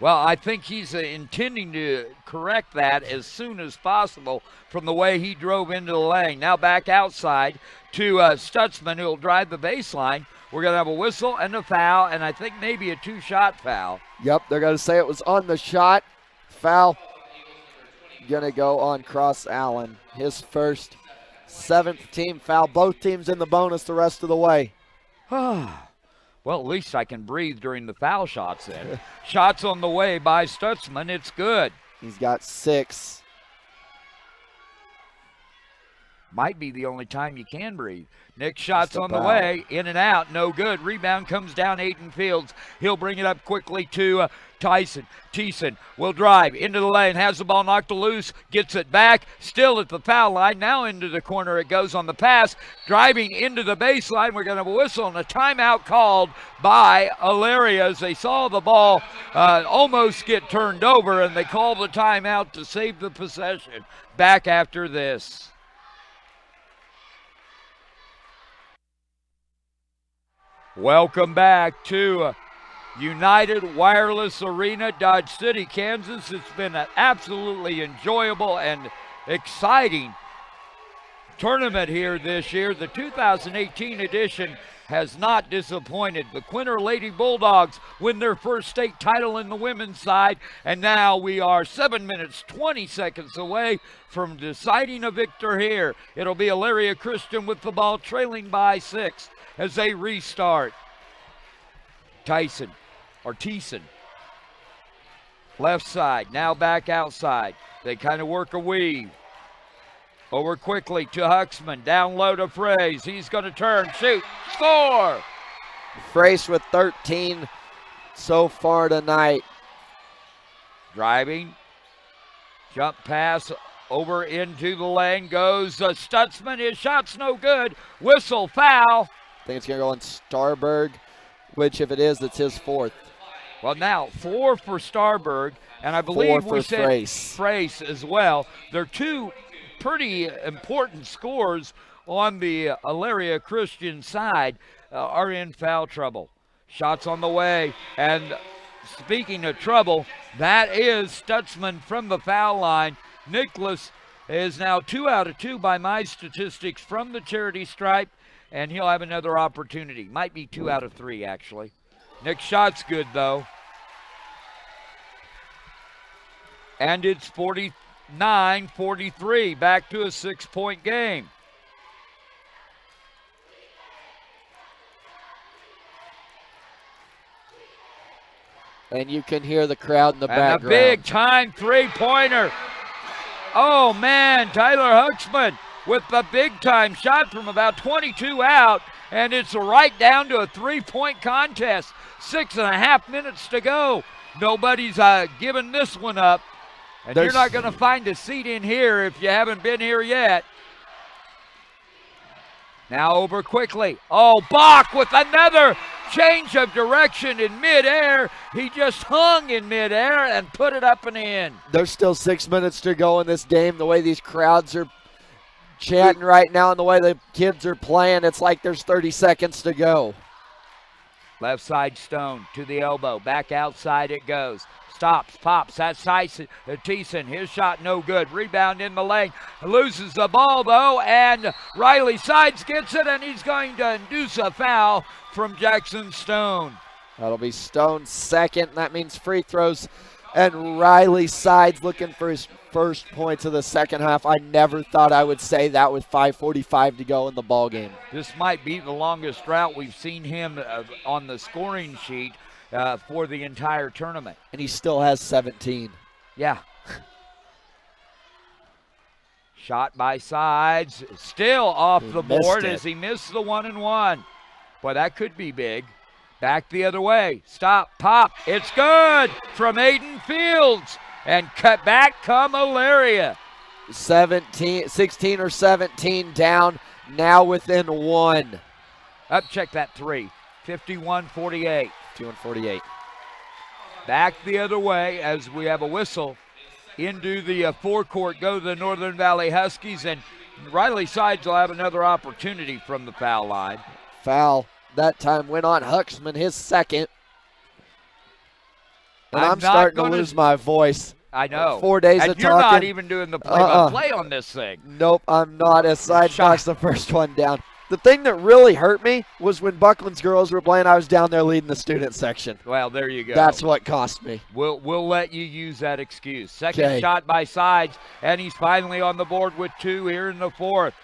Well, I think he's intending to correct that as soon as possible from the way he drove into the lane. Now back outside to Stutsman, who'll drive the baseline. We're going to have a whistle and a foul, and I think maybe a 2-shot foul. Yep, they're going to say it was on the shot. Foul going to go on Cross Allen. His first 7th team foul. Both teams in the bonus the rest of the way. Well, at least I can breathe during the foul shots then. Shots on the way by Stutsman. It's good. He's got 6. Might be the only time you can breathe. Next shot's on the way. In and out. No good. Rebound comes down Aiden Fields. He'll bring it up quickly to Thiessen will drive into the lane. Has the ball knocked loose. Gets it back. Still at the foul line. Now into the corner it goes on the pass. Driving into the baseline. We're going to have a whistle and a timeout called by Elyria as they saw the ball almost get turned over, and they call the timeout to save the possession. Back after this. Welcome back to United Wireless Arena, Dodge City, Kansas. It's been an absolutely enjoyable and exciting tournament here this year. The 2018 edition has not disappointed. The Quinter Lady Bulldogs win their first state title in the women's side, and now we are 7 minutes, 20 seconds away from deciding a victor here. It'll be Elyria Christian with the ball, trailing by 6 as they restart. Tyson. Left side, now back outside. They kind of work a weave. Over quickly to Huxman, down low to Fraze. He's going to turn, shoot, score! Frace with 13 so far tonight. Driving, jump pass over into the lane, goes Stutsman. His shot's no good. Whistle, foul. I think it's going to go on Starberg, which if it is, it's his 4th. Well, now 4 for Starberg, and I believe we said Frace as well. They're two pretty important scores on the Elyria Christian side are in foul trouble. Shots on the way, and speaking of trouble, that is Stutsman from the foul line. Nicholas is now 2 out of 2 by my statistics from the charity stripe, and he'll have another opportunity. Might be 2 out of 3, actually. Nick's shot's good, though. And it's 49-43, back to a 6-point game. And you can hear the crowd in the background. And a big-time three-pointer. Oh, man, Tyler Huxman with the big-time shot from about 22 out, and it's right down to a 3-point contest. 6.5 minutes to go. Nobody's giving this one up. And you're not going to find a seat in here if you haven't been here yet. Now over quickly. Oh, Bach with another change of direction in midair. He just hung in midair and put it up and in. There's still 6 minutes to go in this game. The way these crowds are chanting right now and the way the kids are playing, it's like there's 30 seconds to go. Left side Stone to the elbow. Back outside it goes. Stops, pops, that's Tyson. His shot no good. Rebound in the lane. Loses the ball though, and Riley Sides gets it, and he's going to induce a foul from Jackson Stone. That'll be Stone's second. That means free throws. And Riley Sides looking for his first points of the second half. I never thought I would say that with 5:45 to go in the ball game. This might be the longest drought we've seen him on the scoring sheet for the entire tournament. And he still has 17. Yeah. Shot by Sides, still off the board as he missed the 1-and-1. Boy, that could be big. Back the other way. Stop, pop. It's good from Aiden Fields. And cut back come Elyria. 16 or 17 down, now within 1. Up, check that 3. 51-48. 51-48. Back the other way as we have a whistle. Into the forecourt go the Northern Valley Huskies, and Riley Sides will have another opportunity from the foul line. Foul that time went on Huxman, his second. And I'm starting to lose my voice. I know. 4 days and of you're talking. Not even doing the play-by-play on this thing. Nope, I'm not. As Sides knocks the first one down. The thing that really hurt me was when Buckland's girls were playing, I was down there leading the student section. Well, there you go. That's what cost me. We'll let you use that excuse. Second shot by Sides, and he's finally on the board with 2 here in the fourth.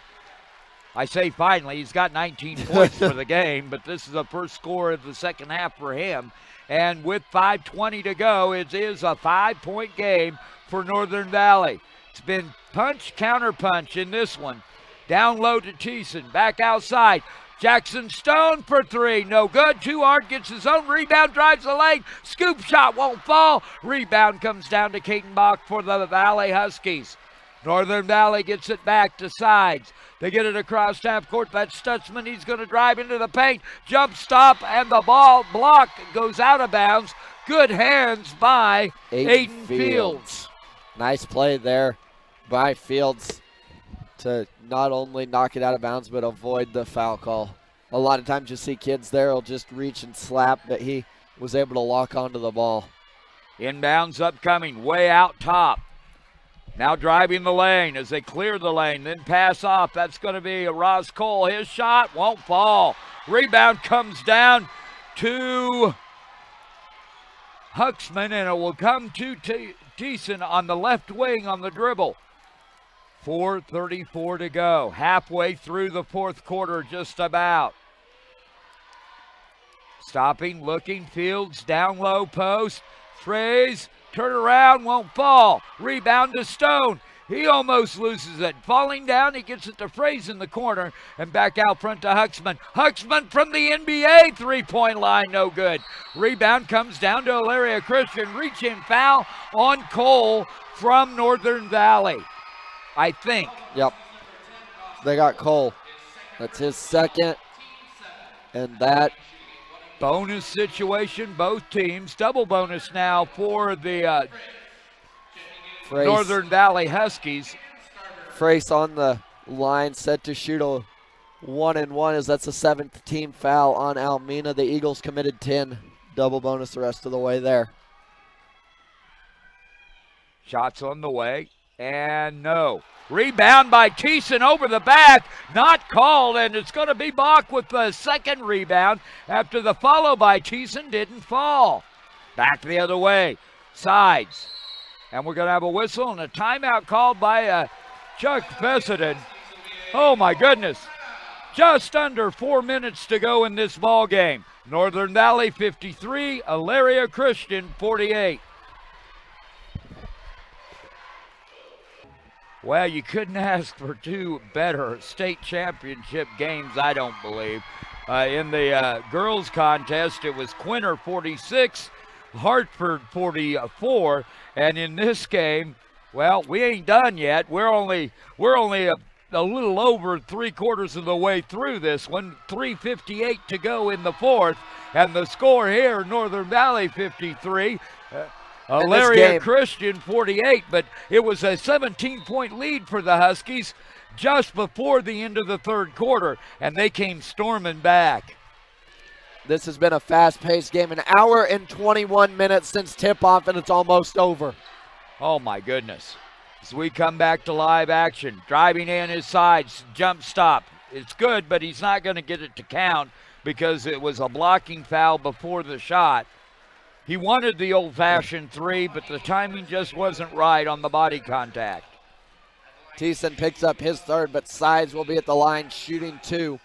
I say finally, he's got 19 points for the game, but this is the first score of the second half for him. And with 5:20 to go, it is a 5-point game for Northern Valley. It's been punch, counter punch in this one. Down low to Thiessen, back outside. Jackson Stone for 3, no good. Too hard, gets his own rebound, drives the lane. Scoop shot won't fall. Rebound comes down to Caden Bach for the Valley Huskies. Northern Valley gets it back to Sides. They get it across half court. That's Stutsman. He's going to drive into the paint. Jump stop, and the ball block goes out of bounds. Good hands by Aiden Fields. Nice play there by Fields to not only knock it out of bounds, but avoid the foul call. A lot of times you see kids there will just reach and slap, but he was able to lock onto the ball. Inbounds upcoming, way out top. Now driving the lane as they clear the lane, then pass off. That's going to be Ross Cole. His shot won't fall. Rebound comes down to Huxman, and it will come to Thiessen on the left wing on the dribble. 4:34 to go. Halfway through the fourth quarter, just about. Stopping, looking, Fields, down low post. Fraze, turn around, won't fall. Rebound to Stone. He almost loses it. Falling down, he gets it to Fraze in the corner, and back out front to Huxman. Huxman from the NBA three-point line, no good. Rebound comes down to Elyria Christian. Reach-in foul on Cole from Northern Valley, I think. Yep. They got Cole. That's his second. And that. Bonus situation, both teams. Double bonus now for the Northern Valley Huskies. Frace on the line, set to shoot a 1-and-1 as that's the 7th team foul on Almena. The Eagles committed 10. Double bonus the rest of the way there. Shots on the way, and no. Rebound by Thiessen over the back, not called, and it's going to be Bach with the second rebound after the follow by Thiessen didn't fall. Back the other way, sides. And we're going to have a whistle and a timeout called by Chuck Fessenden. Oh, my goodness. Just under 4 minutes to go in this ball game. Northern Valley 53, Elyria Christian 48. Well, you couldn't ask for two better state championship games, I don't believe. In the girls contest, it was Quinter 46, Hartford 44, and in this game, well, we ain't done yet. We're only a little over 3/4 of the way through this one. 3:58 to go in the fourth, and the score here: Northern Valley 53. Elyria Christian 48, but it was a 17-point lead for the Huskies just before the end of the third quarter, and they came storming back. This has been a fast-paced game, an hour and 21 minutes since tip-off, and it's almost over. Oh, my goodness. As we come back to live action, driving in his sides, jump stop. It's good, but he's not going to get it to count because it was a blocking foul before the shot. He wanted the old-fashioned three, but the timing just wasn't right on the body contact. Thiessen picks up his third, but Sides will be at the line shooting two.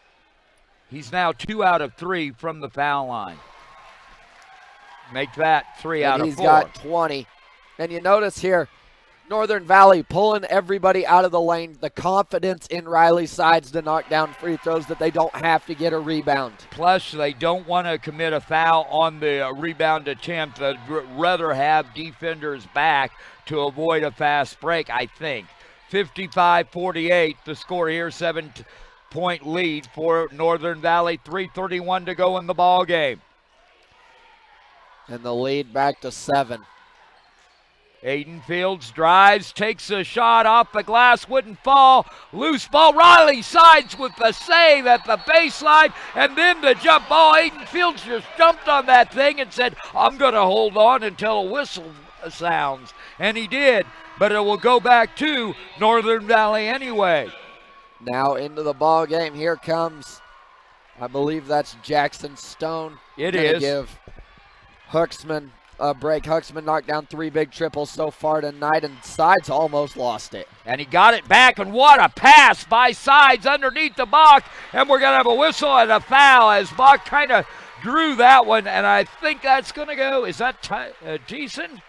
He's now 2 out of 3 from the foul line. Make that 3 out of 4. He's got 20. And you notice here, Northern Valley pulling everybody out of the lane. The confidence in Riley Sides to knock down free throws that they don't have to get a rebound. Plus, they don't want to commit a foul on the rebound attempt. They'd rather have defenders back to avoid a fast break, I think. 55-48, the score here, 7-point lead for Northern Valley. 3:31 to go in the ball game. And the lead back to 7. Aiden Fields drives, takes a shot off the glass, wouldn't fall. Loose ball, Riley Sides with the save at the baseline, and then the jump ball. Aiden Fields just jumped on that thing and said, I'm going to hold on until a whistle sounds. And he did, but it will go back to Northern Valley anyway. Now into the ball game. Here comes, I believe that's Jackson Stone. It is. Give Huxman a break. Huxman knocked down 3 big triples so far tonight, and Sides almost lost it. And he got it back, and what a pass by Sides underneath the Bach. And we're going to have a whistle and a foul as Bach kind of drew that one, and I think that's going to go. Is that Thiessen?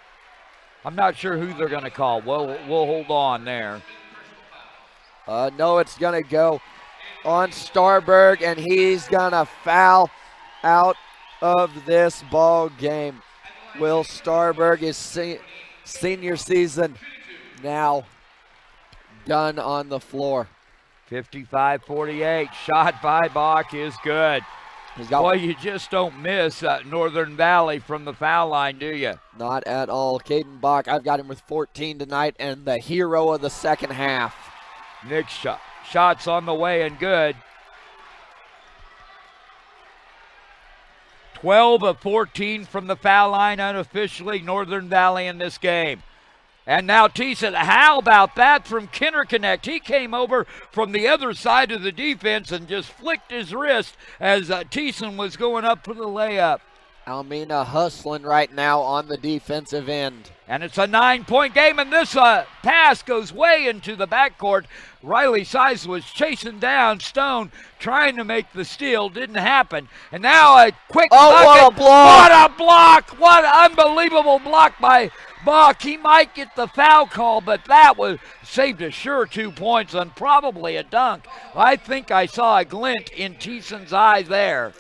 I'm not sure who they're going to call. We'll hold on there. No, it's going to go on Starberg, and he's going to foul out of this ball game. Will Starberg is senior season now done on the floor. 55-48, shot by Bach is good. Boy, you just don't miss Northern Valley from the foul line, do you? Not at all. Caden Bach, I've got him with 14 tonight, and the hero of the second half. Nick's shots on the way and good. 12 of 14 from the foul line unofficially, Northern Valley in this game. And now Thiessen, how about that from Kinderknecht? He came over from the other side of the defense and just flicked his wrist as Thiessen was going up for the layup. Almena hustling right now on the defensive end. And it's a 9-point game, and this pass goes way into the backcourt. Riley Sides was chasing down Stone, trying to make the steal. Didn't happen. And now a quick bucket. What a block! What a block! What an unbelievable block by Bach. He might get the foul call, but that was saved a sure 2 points and probably a dunk. I think I saw a glint in Thiessen's eye there.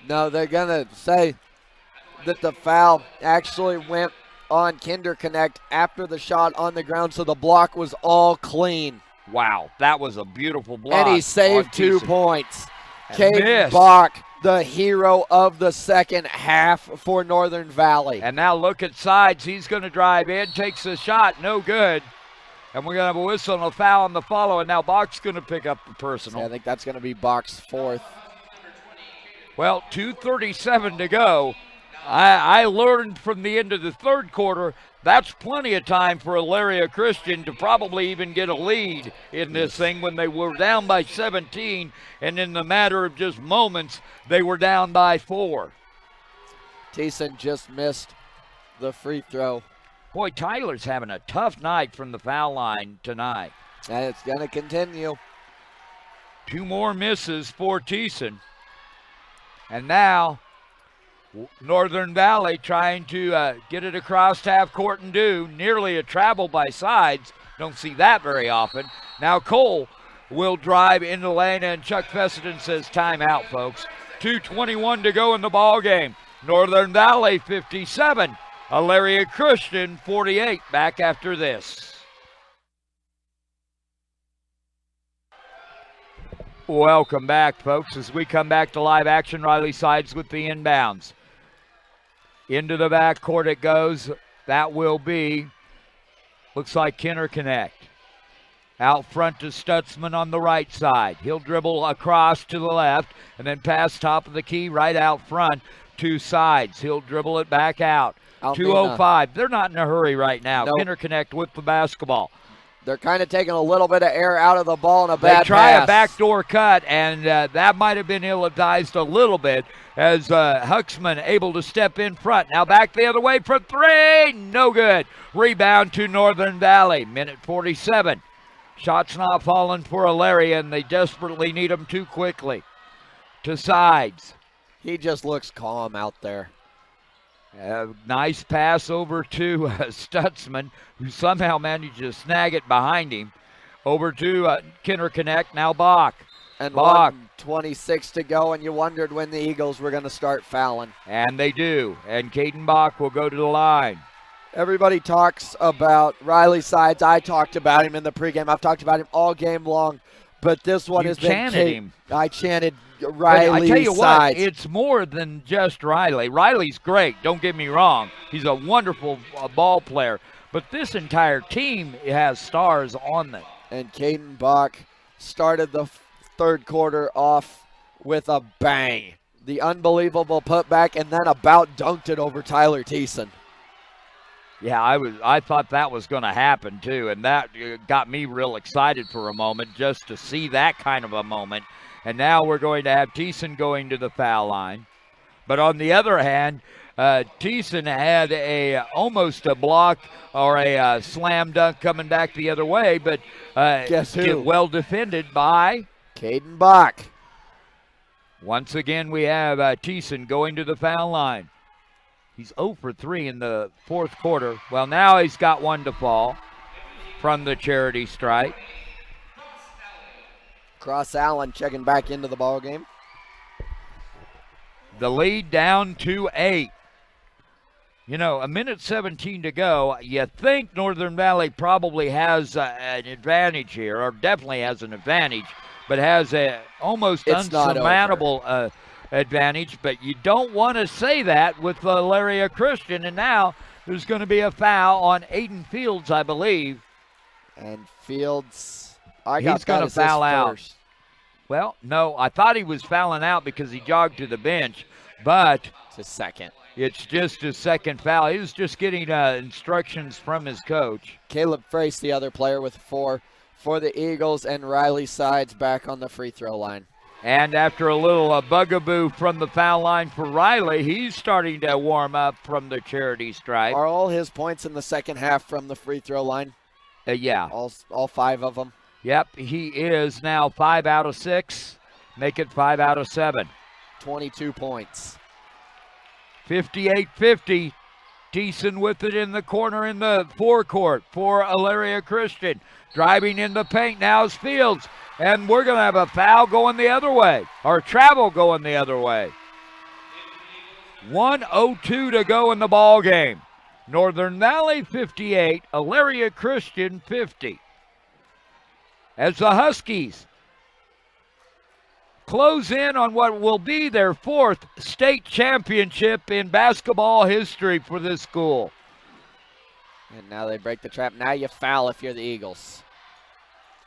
No, they're going to say that the foul actually went on Kinderknecht after the shot on the ground, so the block was all clean. Wow, that was a beautiful block. And he saved 2 points. Caden missed. Bach, the hero of the second half for Northern Valley. And now look at Sides. He's going to drive in, takes a shot, no good. And we're going to have a whistle and a foul on the follow, and now Bach's going to pick up the personal. Yeah, I think that's going to be Bach's fourth. Well, 2:37 to go. I learned from the end of the third quarter, that's plenty of time for Elyria Christian to probably even get a lead in this thing when they were down by 17, and in the matter of just moments, they were down by 4. Thiessen just missed the free throw. Boy, Tyler's having a tough night from the foul line tonight. And it's going to continue. 2 more misses for Thiessen. And now, Northern Valley trying to get it across half court and do. Nearly a travel by Sides. Don't see that very often. Now Cole will drive into the lane, and Chuck Fessenden says timeout, folks. 2:21 to go in the ball game. Northern Valley 57. Elyria Christian 48. Back after this. Welcome back, folks, as we come back to live action. Riley Sides with the inbounds. Into the backcourt it goes. That will be, looks like Kinderknecht. Out front to Stutsman on the right side. He'll dribble across to the left and then pass top of the key right out front to Sides. He'll dribble it back out. 2:05. They're not in a hurry right now. Nope. Kinderknecht with the basketball. They're kind of taking a little bit of air out of the ball in a bad They try pass. a backdoor cut, and that might have been ill-advised a little bit as Huxman able to step in front. Now back the other way for 3. No good. Rebound to Northern Valley. Minute 47. Shots not falling for Elyria, and they desperately need them too quickly. To Sides. He just looks calm out there. Nice pass over to Stutsman, who somehow managed to snag it behind him. Over to Kinderknecht, now Bach. And Bach. 1:26 to go, and you wondered when the Eagles were going to start fouling. And they do. And Caden Bach will go to the line. Everybody talks about Riley Sides. I talked about him in the pregame. I've talked about him all game long. But this one has been chanted him. I chanted Riley I tell you Sides. what, it's more than just Riley. Riley's great, don't get me wrong. He's a wonderful ball player. But this entire team has stars on them. And Caden Bach started the third quarter off with a bang. The unbelievable putback, and then about dunked it over Tyler Thiessen. Yeah, I thought that was going to happen too, and that got me real excited for a moment just to see that kind of a moment. And now we're going to have Thiessen going to the foul line. But on the other hand, Thiessen had almost a block or a slam dunk coming back the other way, but guess who? Well defended by Caden Bach. Once again, we have Thiessen going to the foul line. He's 0 for 3 in the fourth quarter. Well, now he's got one to fall from the charity stripe. Cross Allen checking back into the ball game. The lead down to 8. You know, a minute 17 to go. You think Northern Valley probably has an advantage here, or definitely has an advantage, but has a almost unsurmountable advantage. But you don't want to say that with Elyria Christian. And now there's going to be a foul on Aiden Fields, I believe. And Fields, he's going to foul out. Well, no, I thought he was fouling out because he jogged to the bench. but It's his second. it's just his second foul. He was just getting instructions from his coach. Caleb Frace, the other player, with 4 for the Eagles, and Riley Sides back on the free throw line. And after a little bugaboo from the foul line for Riley, he's starting to warm up from the charity stripe. Are all his points in the second half from the free throw line? Yeah. All 5 of them? Yep, he is now 5 out of 6. Make it 5 out of 7. 22 points. 58-50. Thiessen with it in the corner in the forecourt for Elyria Christian. Driving in the paint now is Fields. And we're going to have a foul going the other way, or travel going the other way. 1:02 to go in the ball game. Northern Valley 58, Elyria Christian 50. As the Huskies close in on what will be their 4th state championship in basketball history for this school. And now they break the trap. Now you foul if you're the Eagles.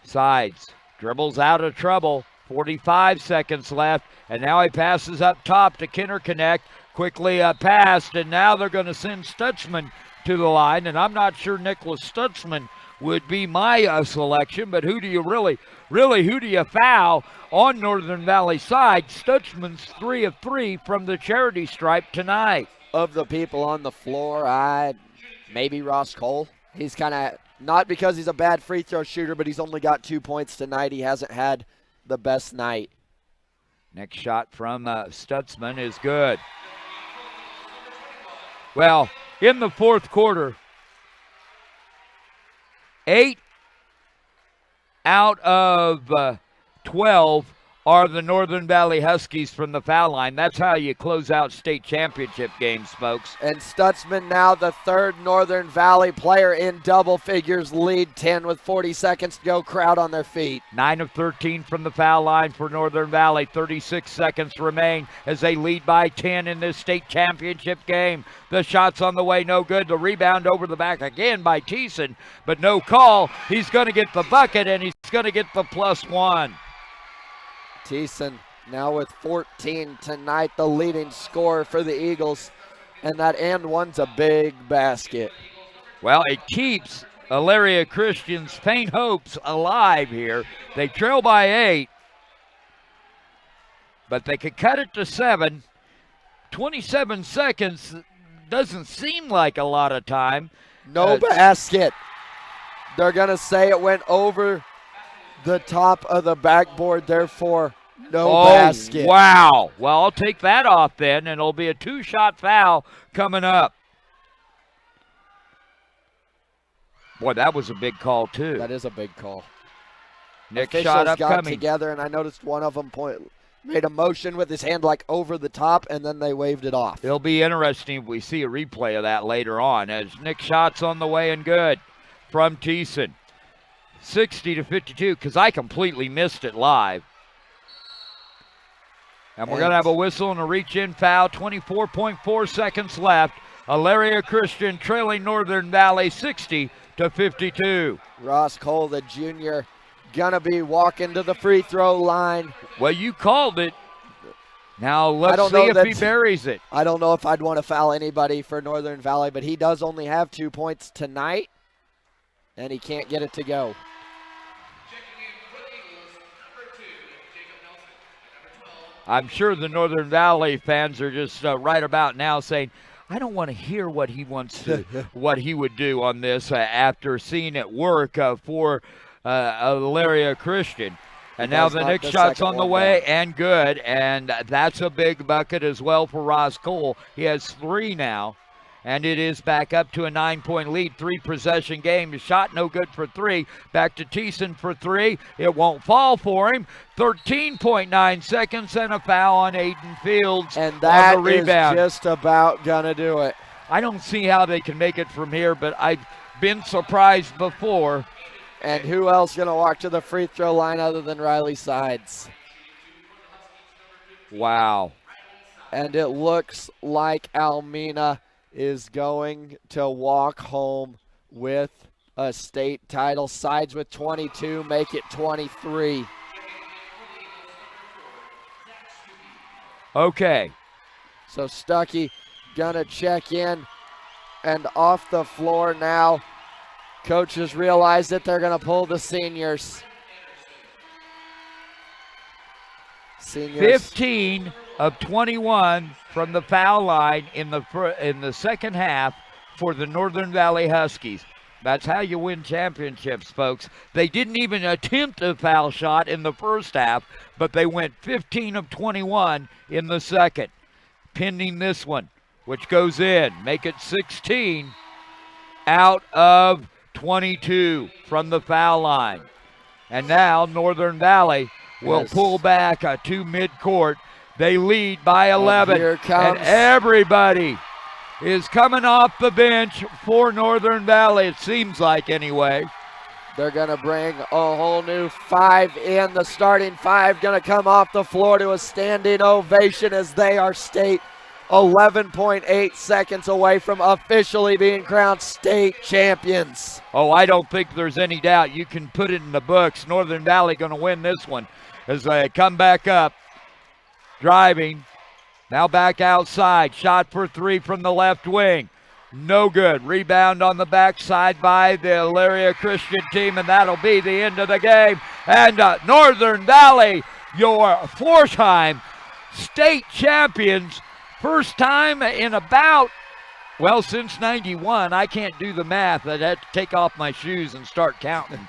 Sides dribbles out of trouble. 45 seconds left. And now he passes up top to Kinderknecht. Quickly passed. And now they're going to send Stutsman to the line. And I'm not sure Nicholas Stutsman would be my selection. But who do you really who do you foul on Northern Valley side? Stutsman's 3 of 3 from the charity stripe tonight. Of the people on the floor, maybe Ross Cole. He's kind of, not because he's a bad free throw shooter, but he's only got 2 points tonight. He hasn't had the best night. Next shot from Stutsman is good. Well, in the fourth quarter, 8 out of 12 are the Northern Valley Huskies from the foul line. That's how you close out state championship games, folks. And Stutsman now the 3rd Northern Valley player in double figures, lead 10 with 40 seconds to go, crowd on their feet. 9 of 13 from the foul line for Northern Valley. 36 seconds remain as they lead by 10 in this state championship game. The shot's on the way, no good. The rebound over the back again by Thiessen, but no call. He's going to get the bucket, and he's going to get the +1. Thiessen now with 14 tonight, the leading scorer for the Eagles. And that and one's a big basket. Well, it keeps Elyria Christian's faint hopes alive here. They trail by 8, but they could cut it to 7. 27 seconds doesn't seem like a lot of time. No basket. They're going to say it went over the top of the backboard, therefore no basket. Wow. Well, I'll take that off then, and it'll be a 2-shot foul coming up. Boy, that was a big call, too. That is a big call. Next Officials shot got upcoming. together, and I noticed one of them made a motion with his hand like over the top, and then they waved it off. It'll be interesting if we see a replay of that later on, as Nick shot's on the way and good from Thiessen. 60-52, because I completely missed it live. And we're going to have a whistle and a reach-in foul. 24.4 seconds left. Elyria Christian trailing Northern Valley 60-52. Ross Cole, the junior, going to be walking to the free throw line. Well, you called it. Now let's see if he buries it. I don't know if I'd want to foul anybody for Northern Valley, but he does only have 2 points tonight, and he can't get it to go. I'm sure the Northern Valley fans are just right about now saying, I don't want to hear what he wants to, what he would do on this after seeing it work for Elyria Christian. And now the next shot's on the way and good, and that's a big bucket as well for Ross Cole. He has 3 now, and it is back up to a 9-point lead, 3-possession game. The shot no good for 3. Back to Thiessen for 3. It won't fall for him. 13.9 seconds and a foul on Aiden Fields. And that on the rebound. is just about gonna do it. I don't see how they can make it from here, but I've been surprised before. And who else gonna walk to the free throw line other than Riley Sides? Wow. And it looks like Almena is going to walk home with a state title. Sides with 22, make it 23. Okay. So Stuckey gonna check in and off the floor now. Coaches realize that they're gonna pull the seniors. 15 of 21 from the foul line in the second half for the Northern Valley Huskies. That's how you win championships, folks. They didn't even attempt a foul shot in the first half, but they went 15 of 21 in the second. Pending this one, which goes in, make it 16 out of 22 from the foul line. And now Northern Valley will pull back to midcourt. They lead by 11. Here comes. And everybody is coming off the bench for Northern Valley, it seems like anyway. They're going to bring a whole new 5 in. The starting 5 going to come off the floor to a standing ovation as they are state 11.8 seconds away from officially being crowned state champions. Oh, I don't think there's any doubt. You can put it in the books. Northern Valley going to win this one as they come back up. Driving. Now back outside. Shot for 3 from the left wing. No good. Rebound on the backside by the Elyria Christian team, and that'll be the end of the game. And Northern Valley, your 4-time state champions. First time in about, well, since 91. I can't do the math. I'd have to take off my shoes and start counting.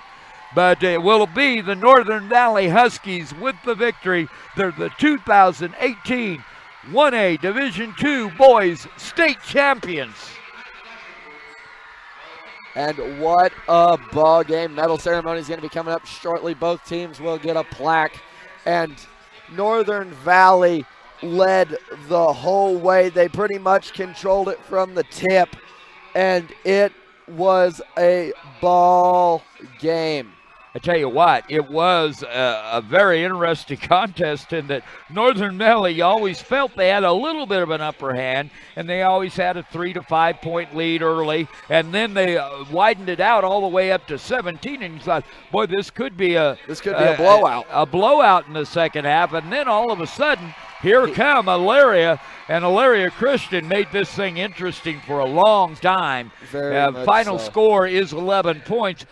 But it will be the Northern Valley Huskies with the victory. They're the 2018 1A Division II Boys State Champions. And what a ball game. Medal ceremony is going to be coming up shortly. Both teams will get a plaque. And Northern Valley led the whole way. They pretty much controlled it from the tip. And it was a ball game. I tell you what, it was a very interesting contest in that Northern Valley always felt they had a little bit of an upper hand, and they always had a 3 to 5 point lead early, and then they widened it out all the way up to 17, and you thought, boy, this could be a blowout. A blowout in the second half, and then all of a sudden, here come Elyria, and Elyria Christian made this thing interesting for a long time. Very much final so. score is 11 points.